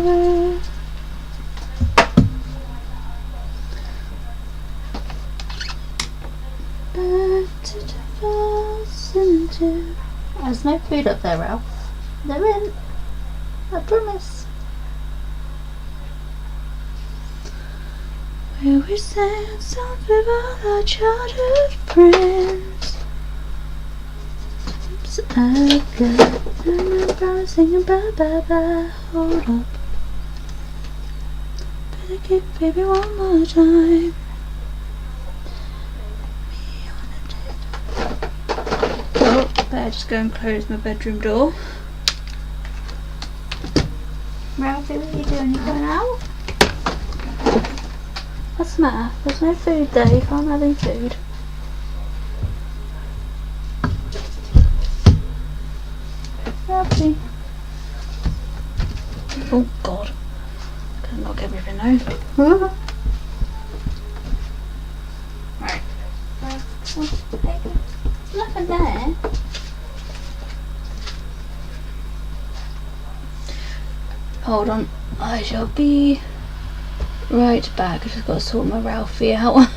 Back to 2002. There's no food up there, Ralph. There isn't. I promise. Where we sang songs with all our childhood friends. So I got I'm probably singing bye bye bye. Hold up, better give baby one more time. Oh, better just go and close my bedroom door. Ralphie, what are you doing? You going out? What's the matter? There's no food there. You can't have any food. Ralphie. Oh God. Gonna knock everything over. Right. There's nothing there. Hold on. I shall be right back. I've just got to sort my Ralphie out.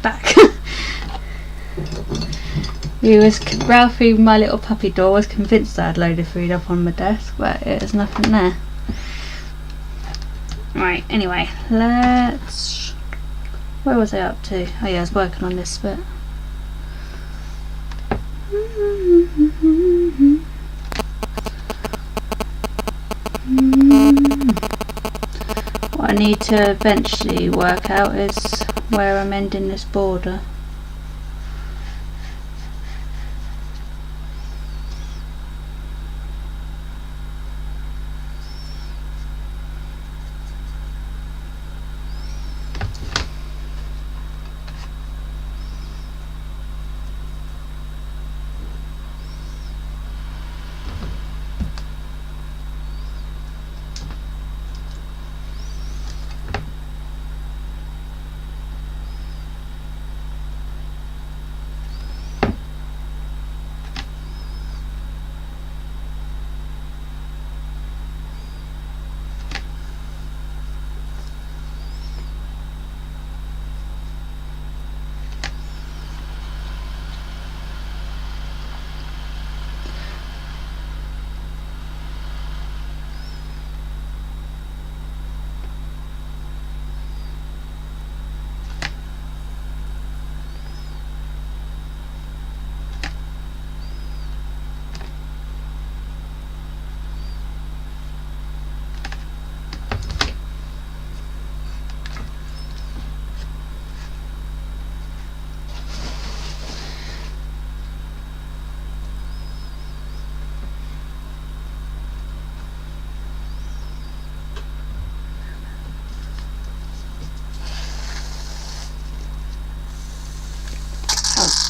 back. Ralphie, my little puppy dog, was convinced I had a load of food up on my desk, but there's nothing there. Right, anyway, let's... Where was I up to? Oh yeah, I was working on this bit. What I need to eventually work out is where I'm ending this border.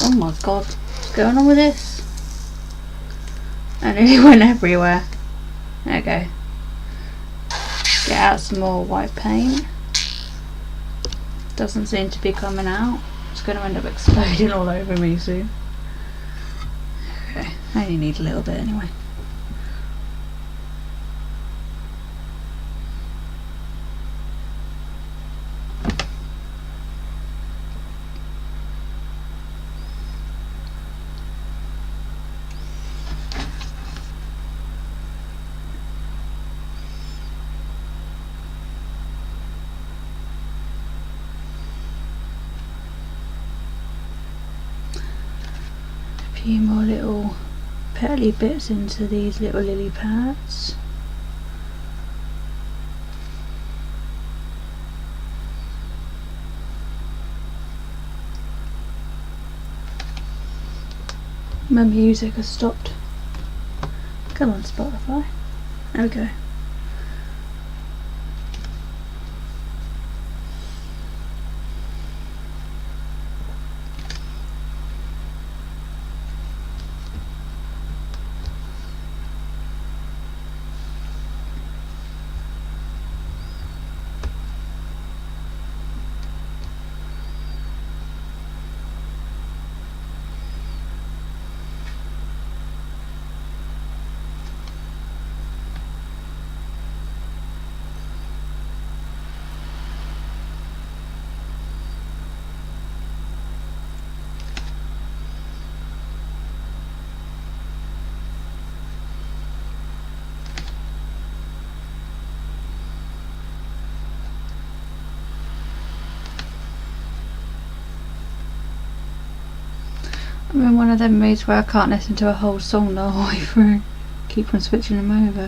Oh my god, what's going on with this? I nearly went everywhere. There we go. Get out some more white paint. Doesn't seem to be coming out. It's going to end up exploding all over me soon. Okay, I only need a little bit anyway. A few more little petally bits into these little lily pads. My music has stopped. Come on, Spotify. Okay. I'm in one of them moods where I can't listen to a whole song the whole way through. Keep on switching them over.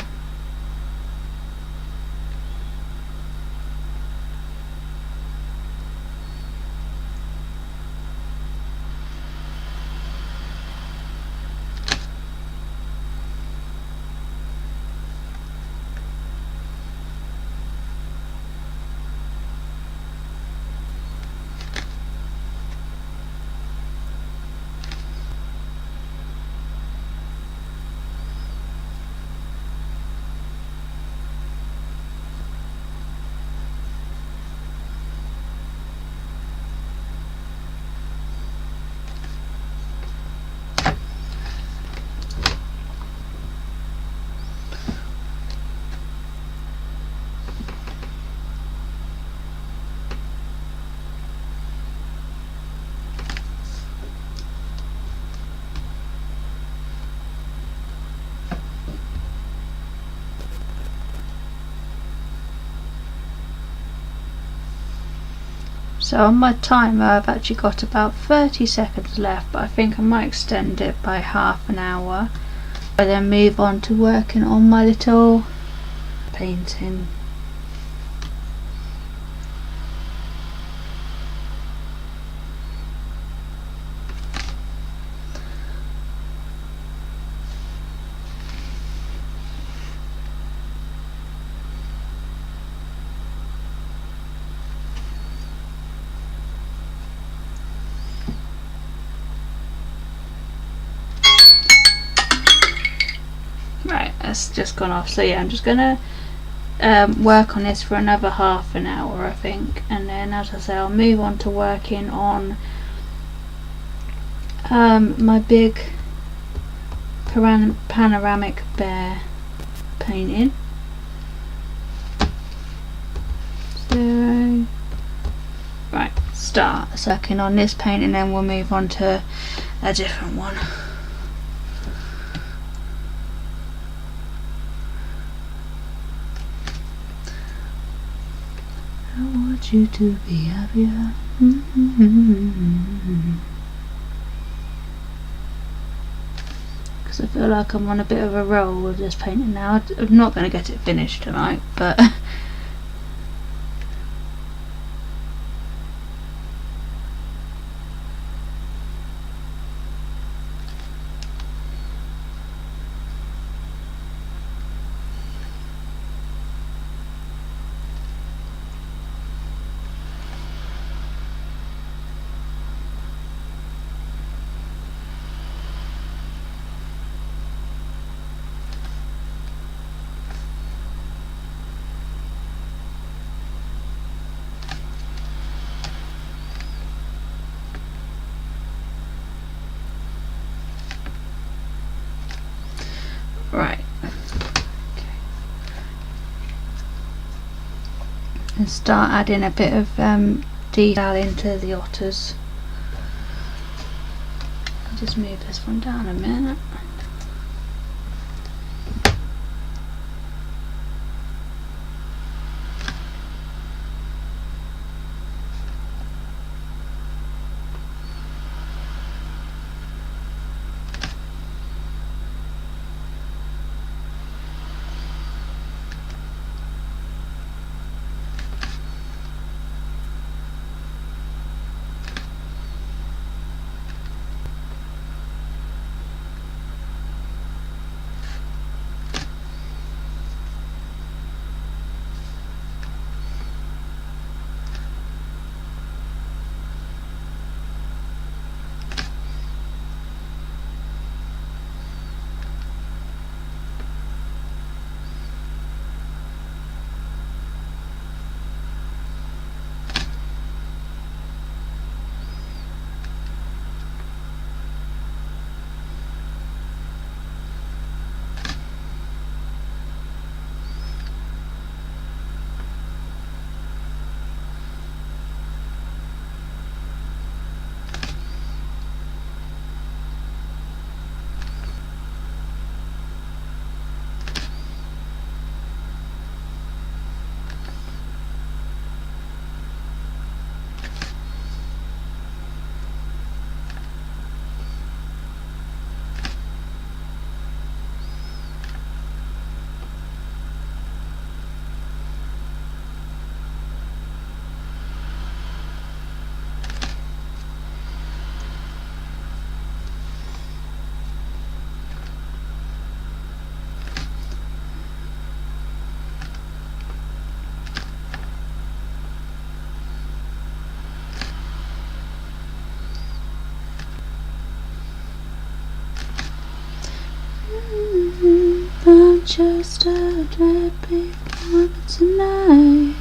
So on my timer I've actually got about 30 seconds left, but I think I might extend it by half an hour. I then move on to working on my little painting. Right, that's just gone off. So yeah, I'm just gonna work on this for another half an hour, I think, and then, as I say, I'll move on to working on my big panoramic bear painting. 0. Right, start. So working on this painting, then we'll move on to a different one. I want you to be happier. Because I feel like I'm on a bit of a roll with this painting now. I'm not going to get it finished tonight, but right. And start adding a bit of detail into the otters. I'll just move this one down a minute. I'm just a dripping water tonight.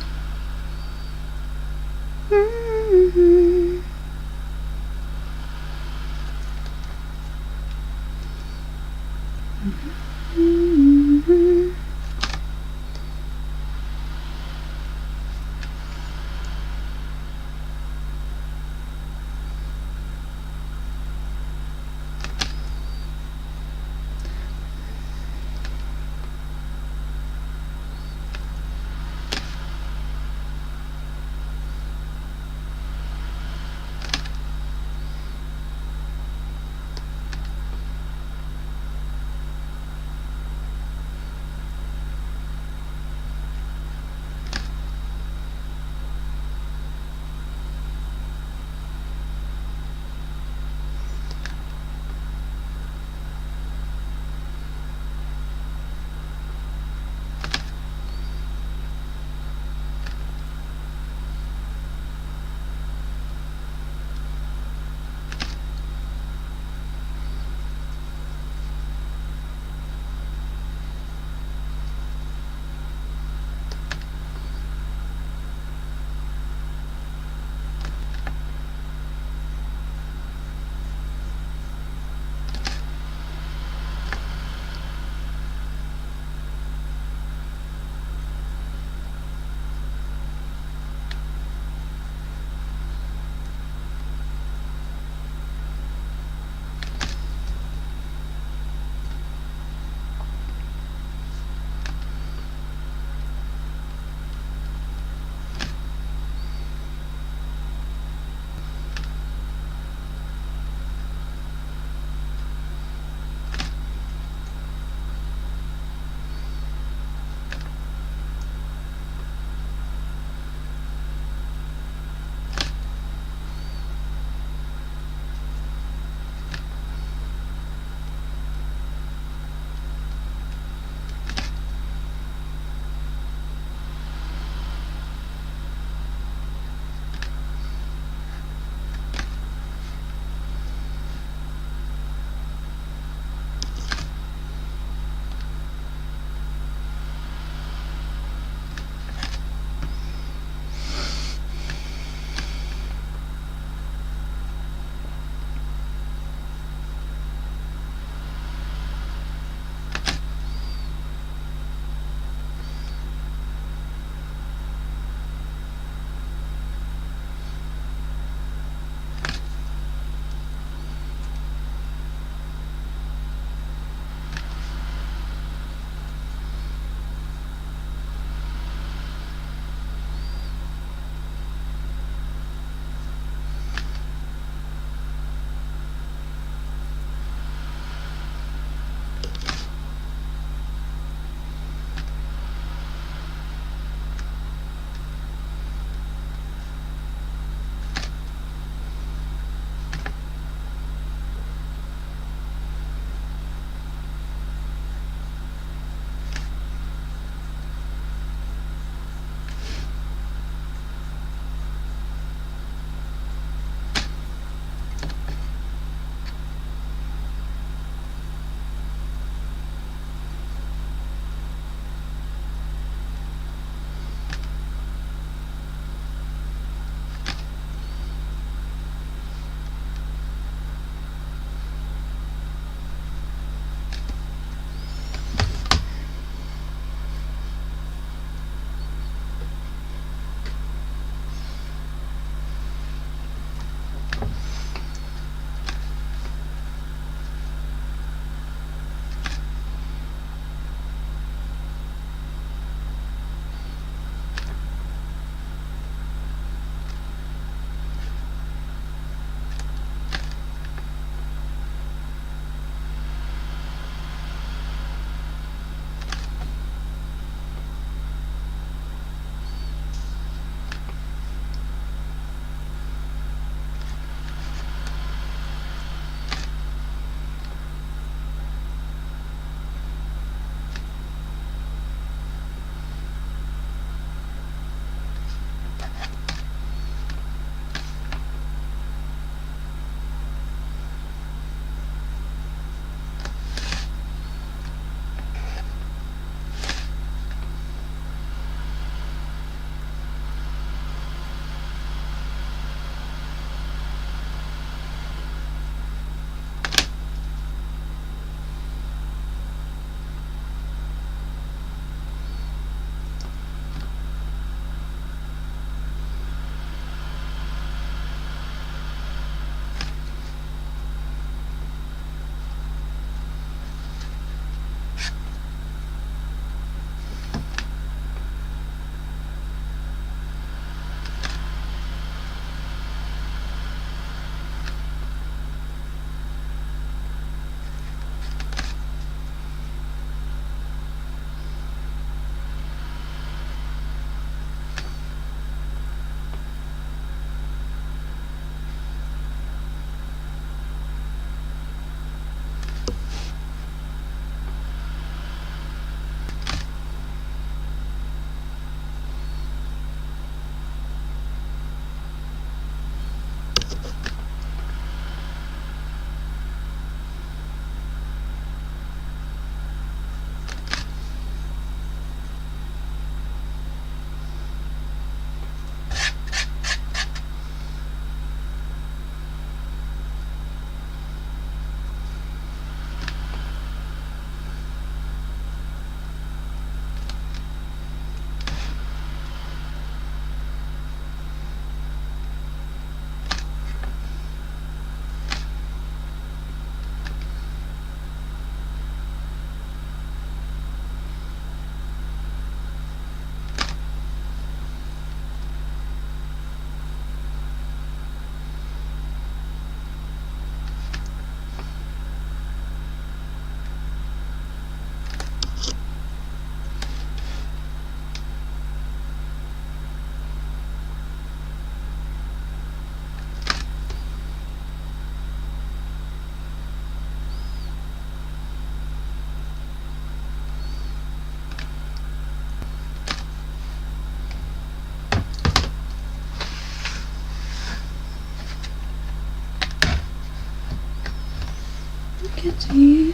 get to you.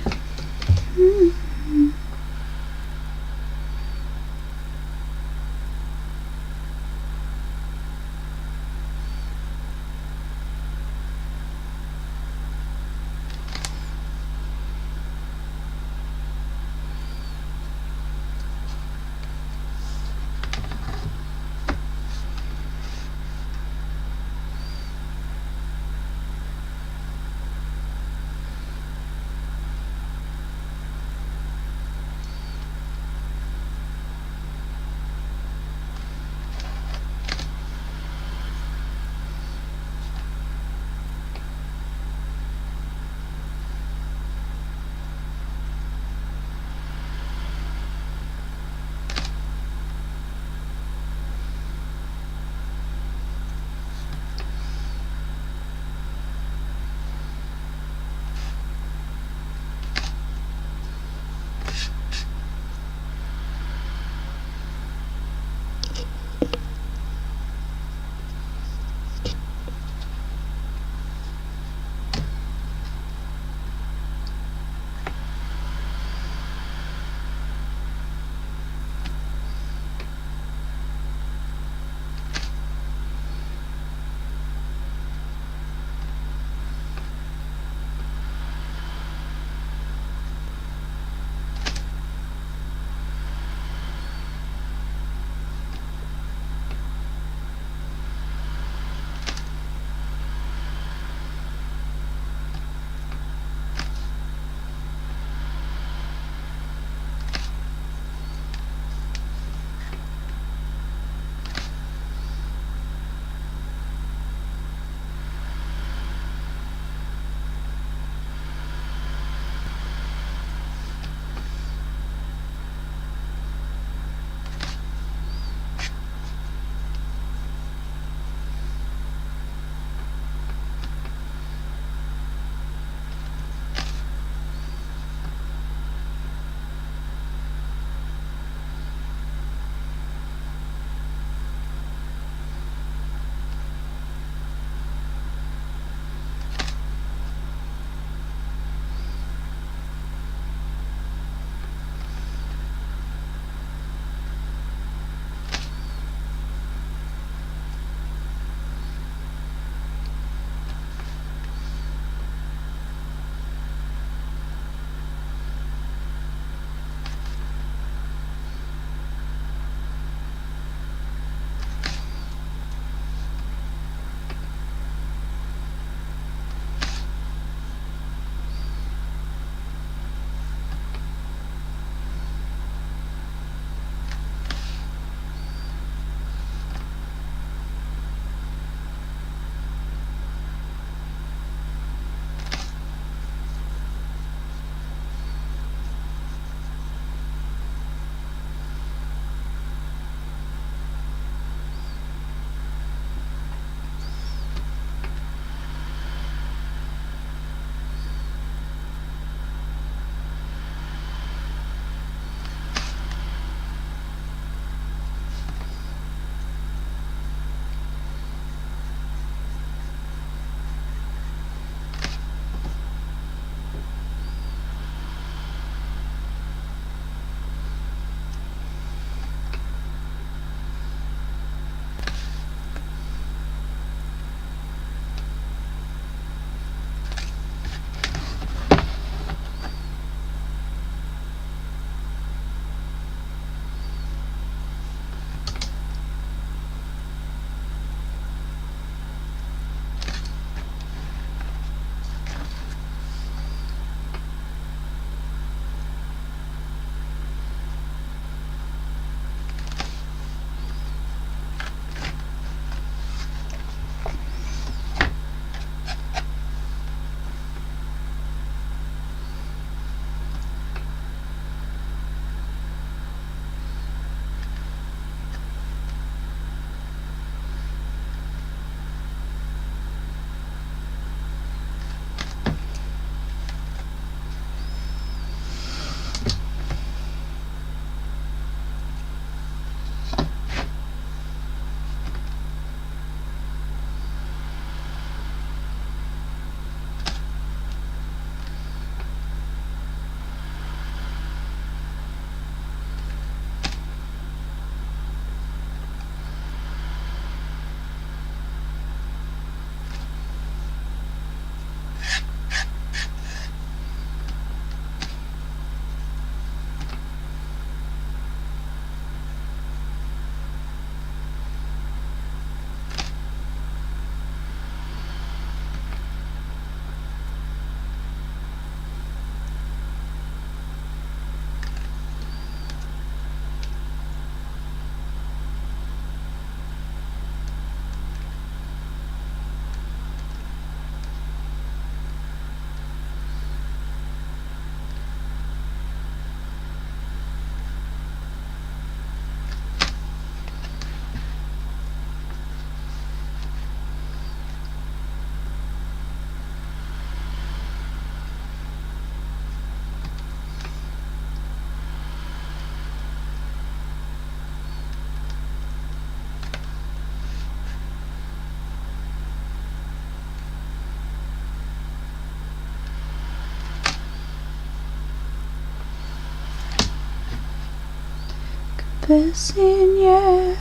confessing, yeah.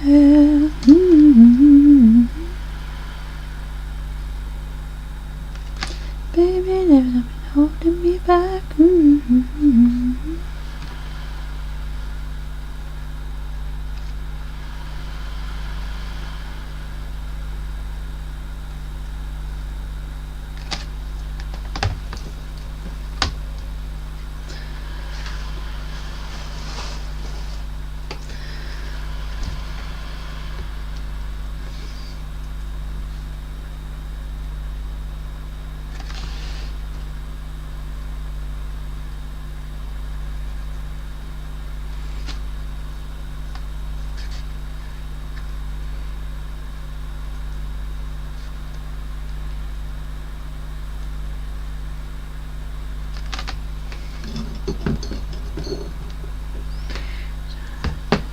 Baby, there's nothing holding me back.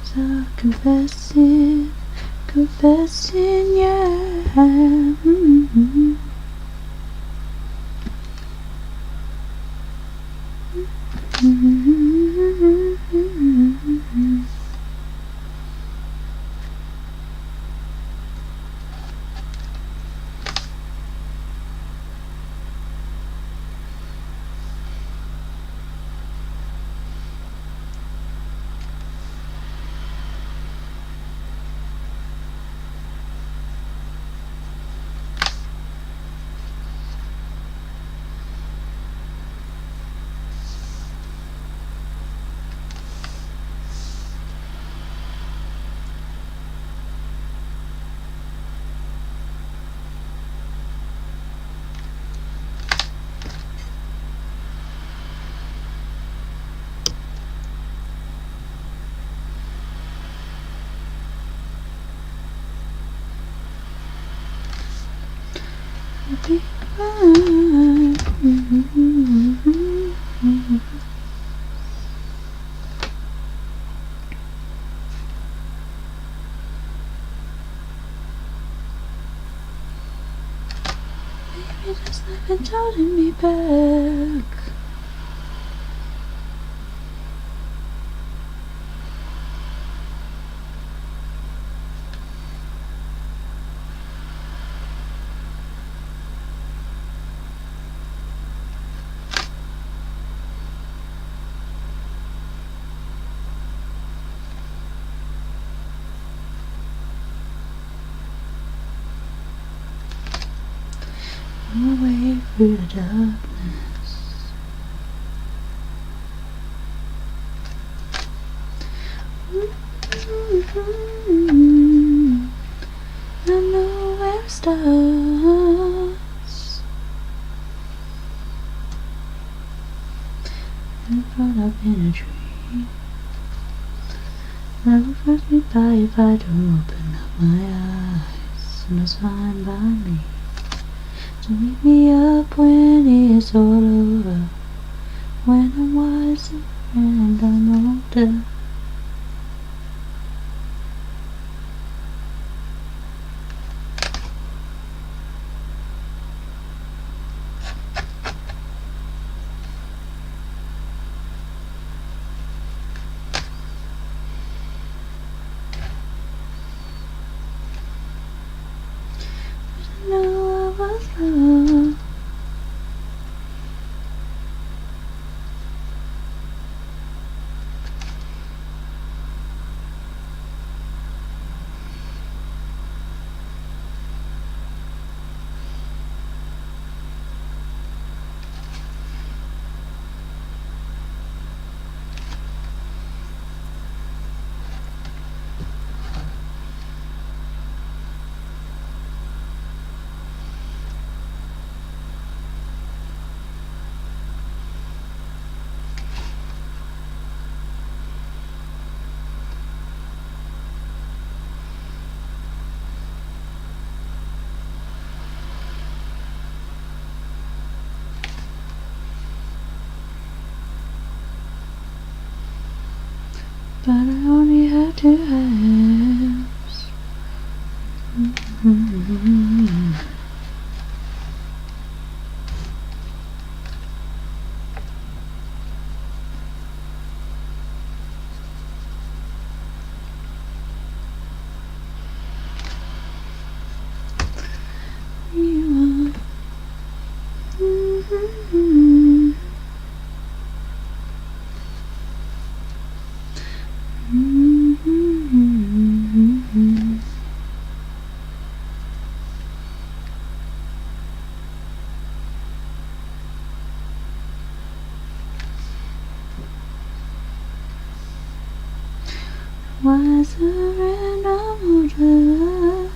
So confessing, yeah. Be fine. Baby, there's nothing holding me back. My way through the darkness. I know where it starts. In front of in a tree. I will first be by if I don't open up my eyes. No sign by me. So wake me up when it's all over. When I'm wiser and I'm older. I know I was wrong. But I only had two hands. wiser and older.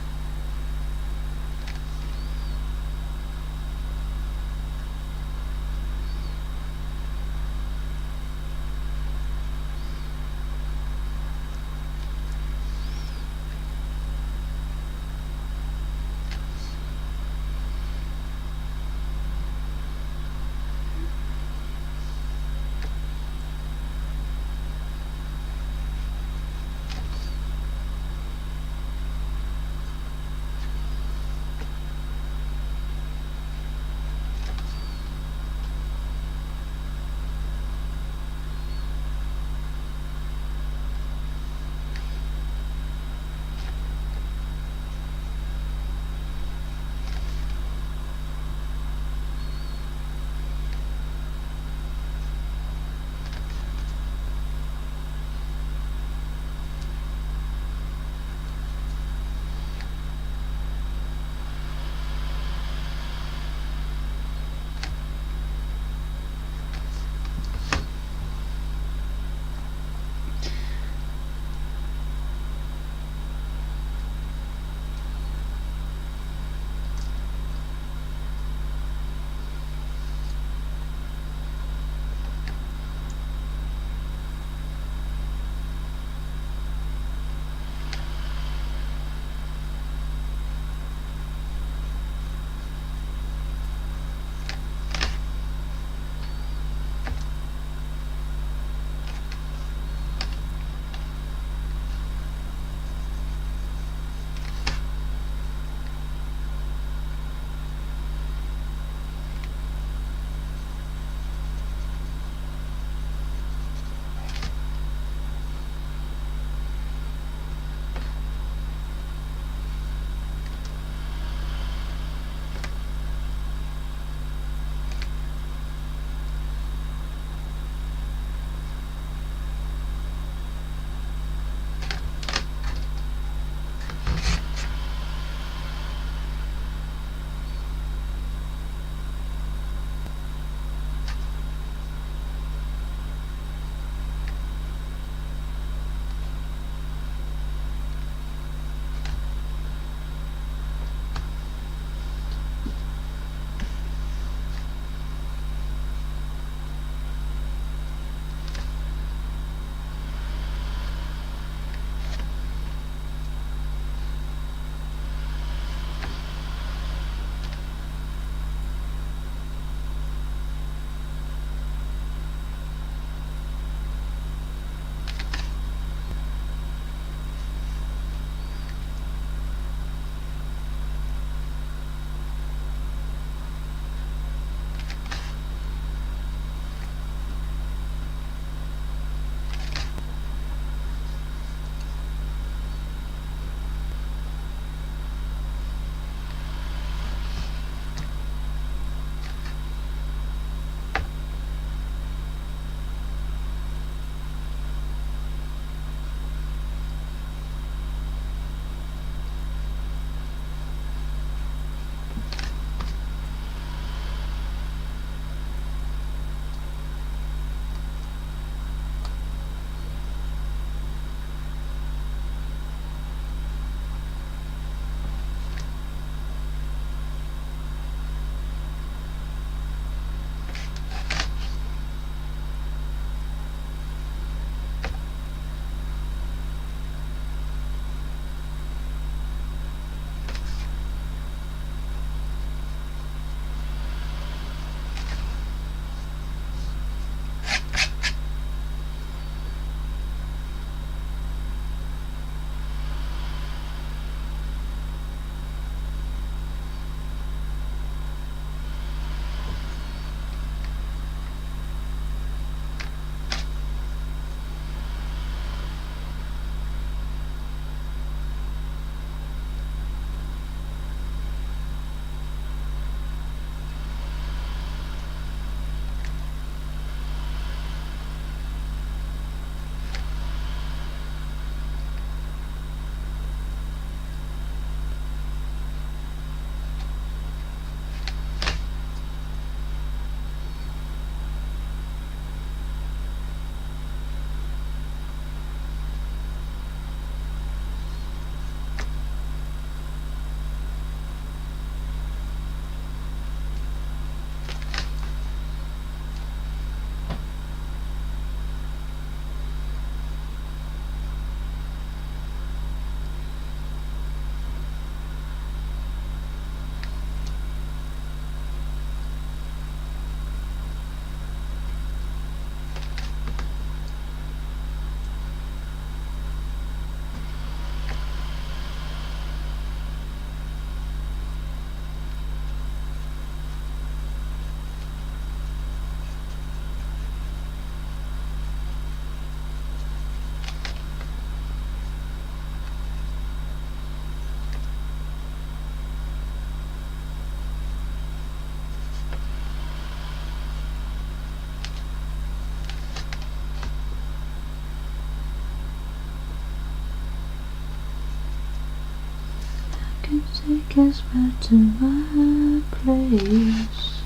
Take us back to my place.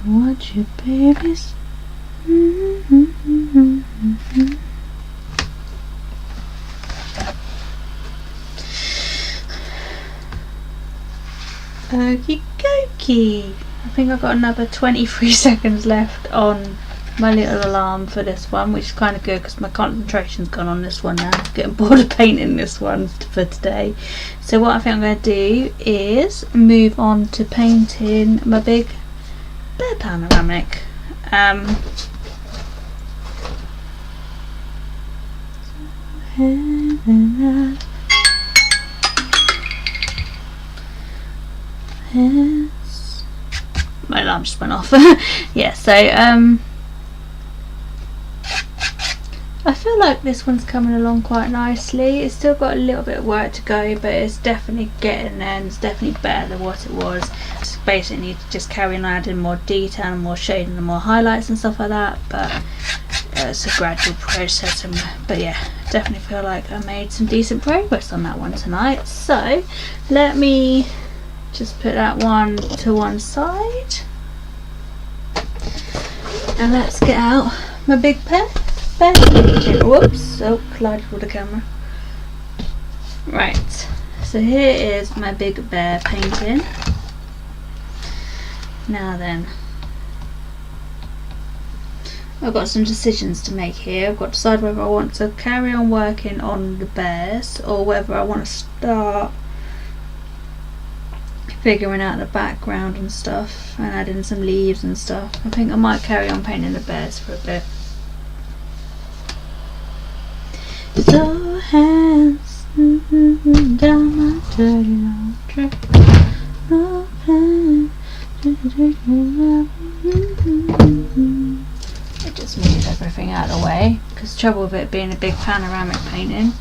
Watch your babies. Okie dokie. I think I've got another 23 seconds left on my little alarm for this one, which is kind of good because my concentration's gone on this one now. I'm getting bored of painting this one for today. So what I think I'm going to do is move on to painting my big bear panoramic. My alarm just went off. Yeah, so I feel like this one's coming along quite nicely. It's still got a little bit of work to go, but it's definitely getting there and it's definitely better than what it was. Just basically need to just carry on adding more detail and more shading and more highlights and stuff like that, but it's a gradual process. But yeah, definitely feel like I made some decent progress on that one tonight. So let me just put that one to one side and let's get out my big pen. Whoops, oh, collided with the camera. Right, so here is my big bear painting. Now then, I've got some decisions to make here. I've got to decide whether I want to carry on working on the bears or whether I want to start figuring out the background and stuff and adding some leaves and stuff. I think I might carry on painting the bears for a bit. So hands down my dirty old track. No pain. It just moves everything out of the way, because the trouble with it being a big panoramic painting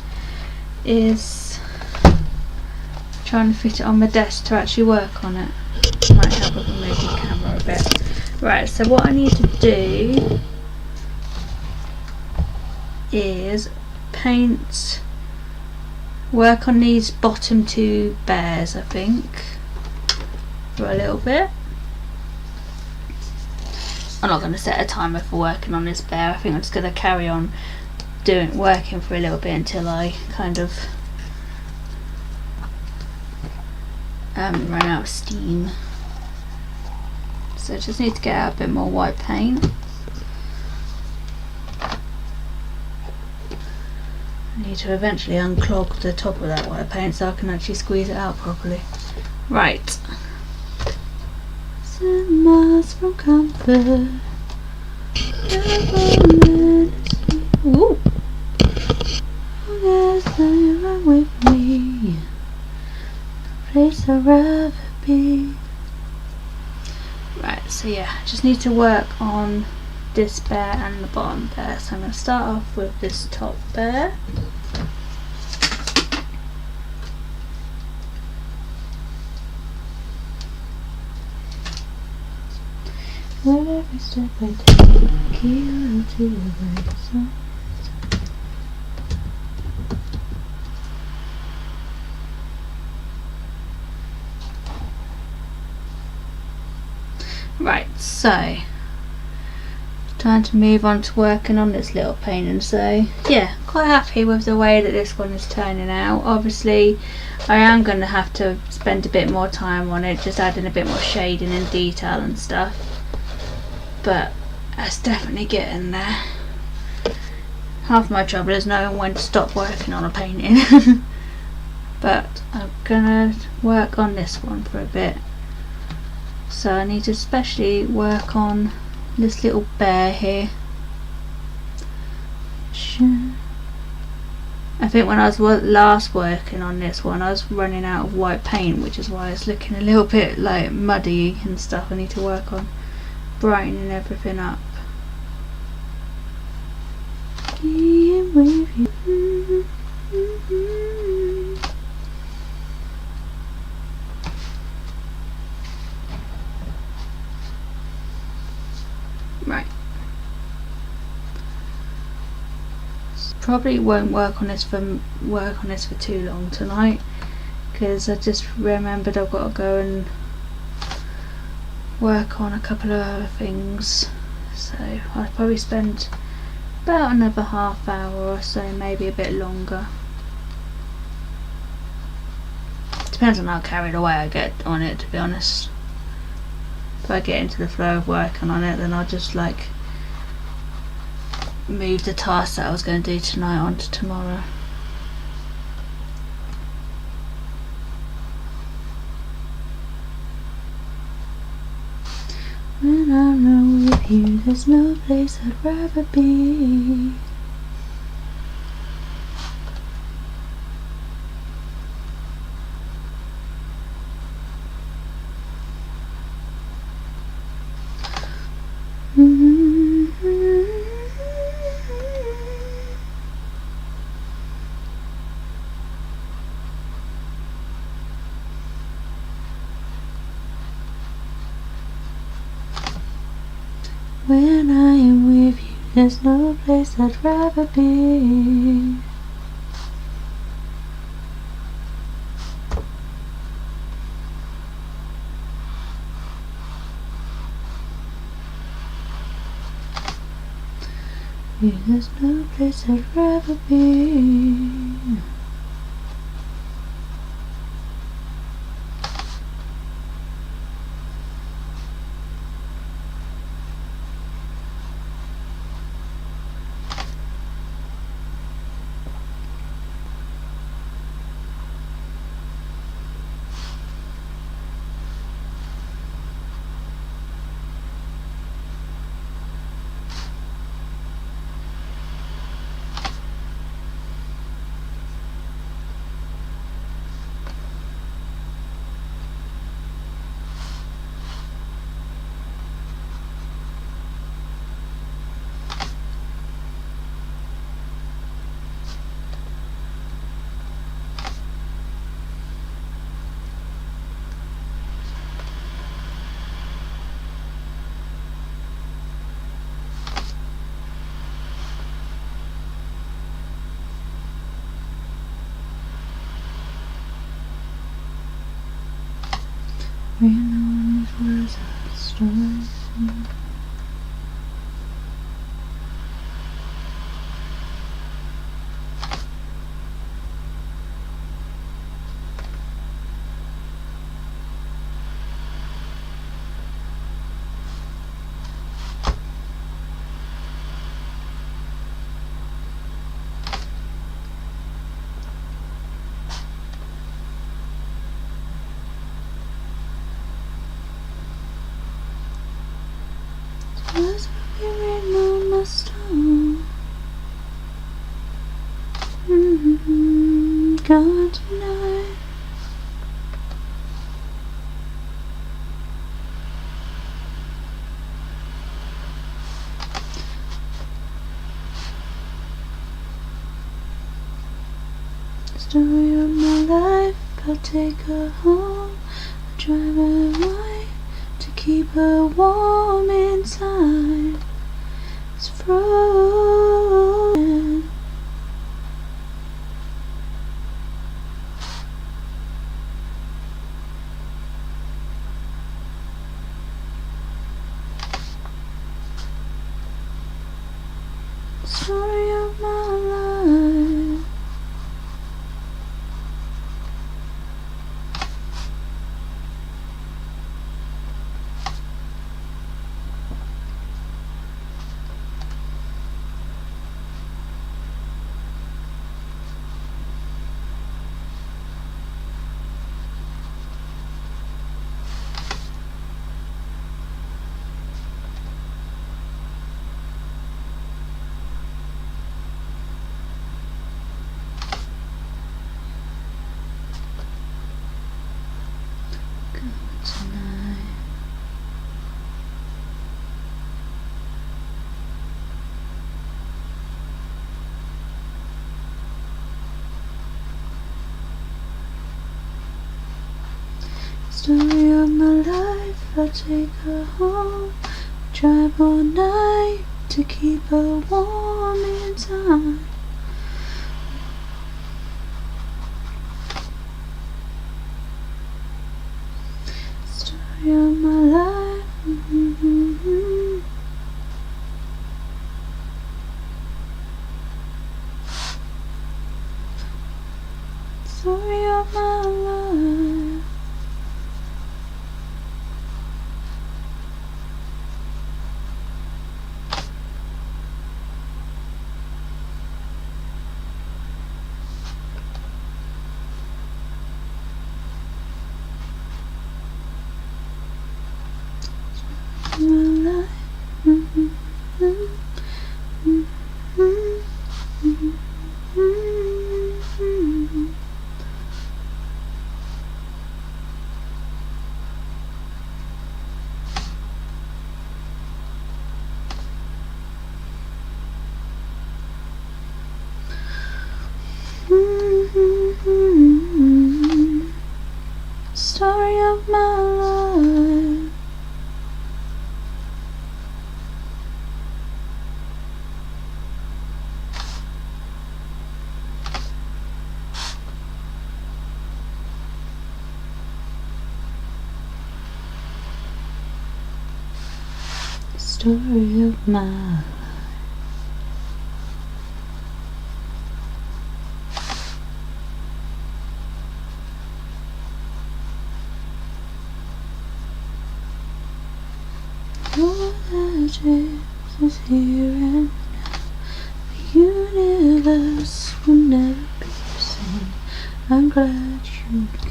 is trying to fit it on my desk to actually work on it. Might help if I move the camera a bit. Right, so what I need to do is work on these bottom two bears, I think, for a little bit. I'm not going to set a timer for working on this bear. I think I'm just going to carry on working for a little bit until I kind of run out of steam. So I just need to get out a bit more white paint. I need to eventually unclog the top of that white paint so I can actually squeeze it out properly. Right. 7 miles from comfort. Ooh. Oh, yes, run with me. The place I'd rather be. Right, so yeah, just need to work on this bear and the bottom bear. So I'm going to start off with this top bear. Where every step I take, you to the right. Right, so time to move on to working on this little painting. So yeah, quite happy with the way that this one is turning out. Obviously I am going to have to spend a bit more time on it, just adding a bit more shading and detail and stuff, but that's definitely getting there. Half my trouble is knowing when to stop working on a painting. But I'm gonna work on this one for a bit. So I need to especially work on this little bear here. I think when I was last working on this one I was running out of white paint, which is why it's looking a little bit like muddy and stuff. I need to work on brightening everything up. Right, probably won't work on this for too long tonight, because I just remembered I've got to go and work on a couple of other things. So I'll probably spend about another half hour or so, maybe a bit longer. Depends on how carried away I get on it, to be honest. If I get into the flow of working on it, then I'll just like move the task that I was going to do tonight onto tomorrow. When I'm not with you, there's no place I'd rather be. When I am with you, there's no place I'd rather be. There's no place I'd rather be. When all these words are stories. Words will be written on my stone. Gone tonight. Story of my life, I'll take her home. I'll drive her away to keep her warm inside. It's frozen. Story of my life. Tonight. Story of my life, I'll take her home. Drive all night to keep her warm inside. Story of my life. My life. Story of my life. Story of my life. All that is here and now. The universe will never be the same. I'm glad you came.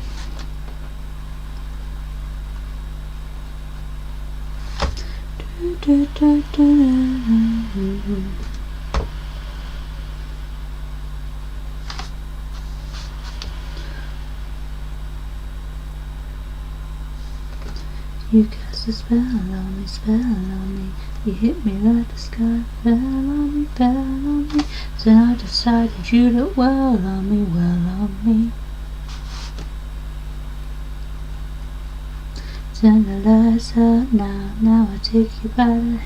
You cast a spell on me, spell on me. You hit me like the sky fell on me, fell on me. Then I decided you look well on me, well on me. Turn the lights out now, now I take you by the hand.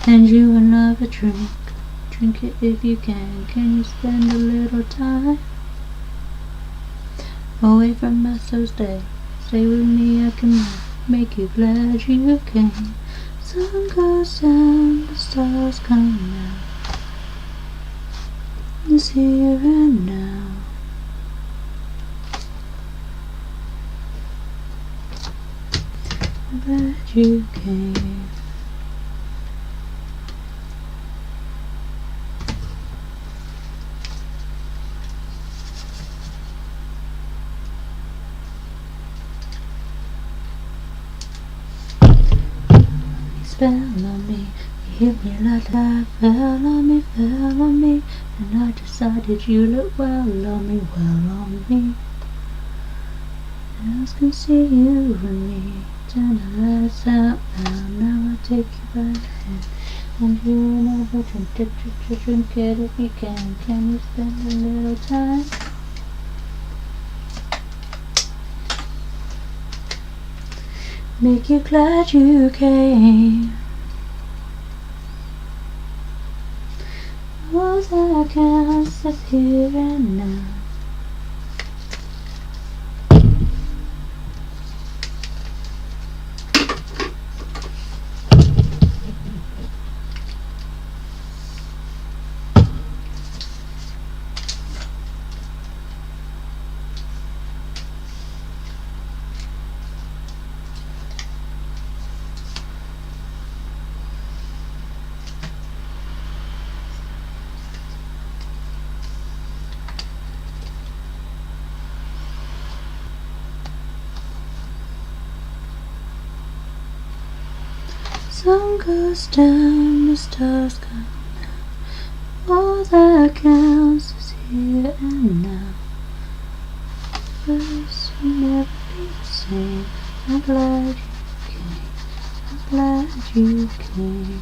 And you another drink, drink it if you can. Can you spend a little time away from us those days? Stay with me, I can make you glad you came. Sun goes down, the stars come out. It's here and now. I'm glad you came. Spell on me, you hit me like that. Fell on me, and I decided you look well on me, well on me. Else can see you and me. Turn the lights out now, now I take you by the hand. And you never drink it if you can. Can you spend a little time? Make you glad you came. All that counts is here and now. Sun goes down, the stars come out. All that counts is here and now. First will never be the same. I'm glad you came. I'm glad you came.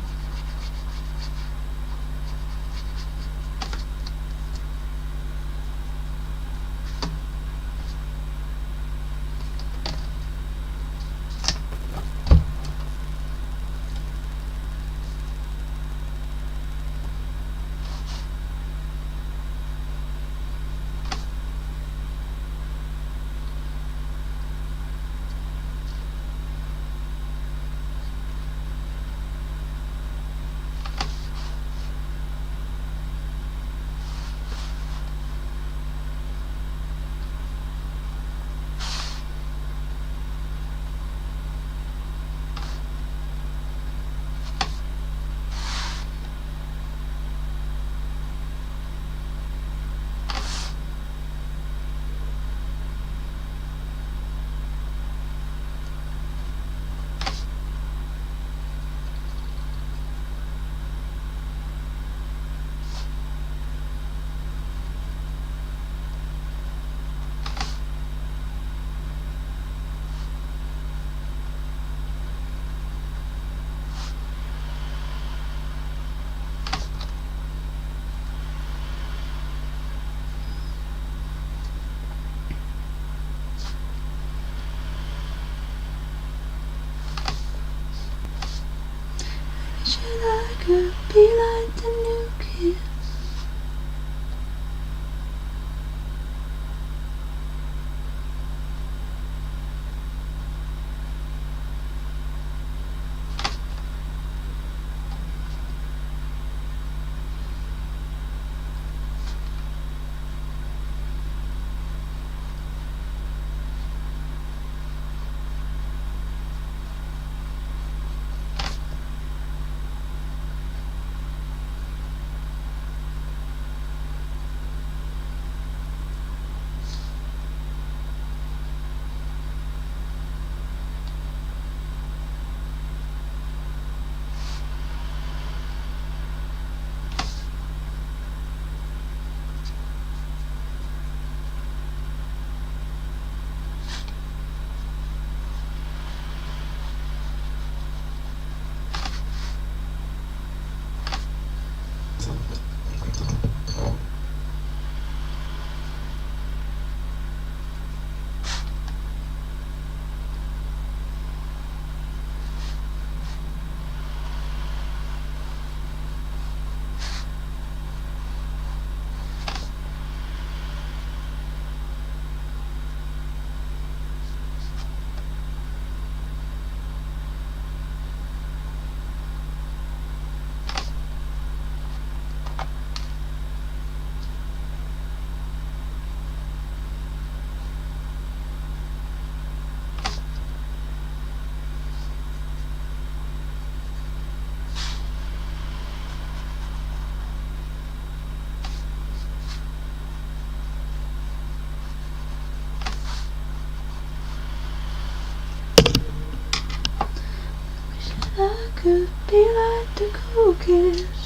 Do you like the cookies?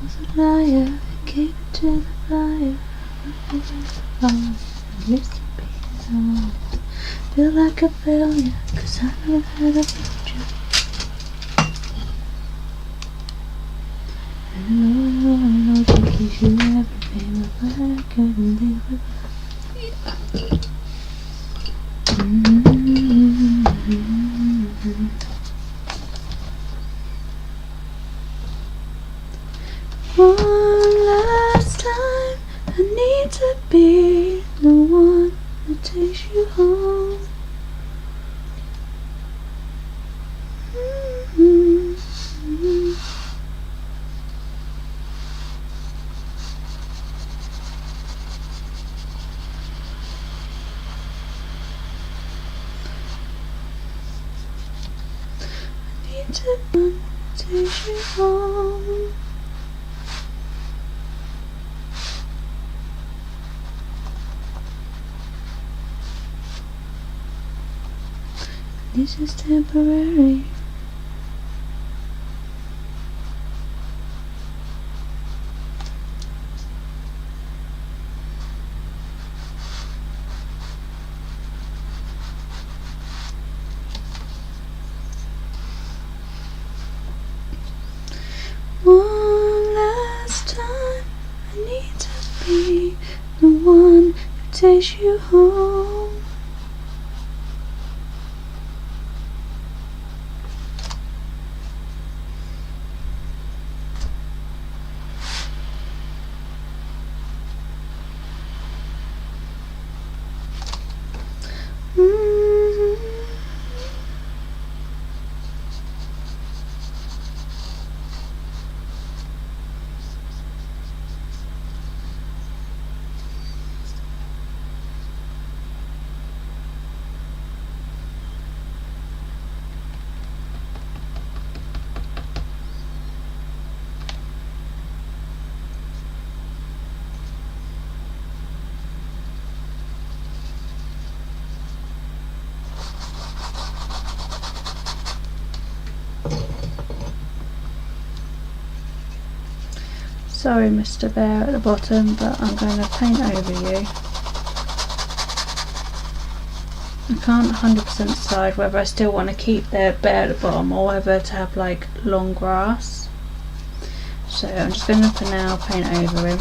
was a liar, I gave it to the fire. At least it be honest. Feel like a failure, 'cause I know that I failed you. And I know to give you everything, but I couldn't live without. One last time, I need to be the one that takes you home. I need to take you home. This is temporary. One last time, I need to be the one who takes you home. Sorry, Mr. Bear at the bottom, but I'm going to paint over you. I can't 100% decide whether I still want to keep the bear at the bottom or whether to have like long grass. So I'm just going to for now paint over him.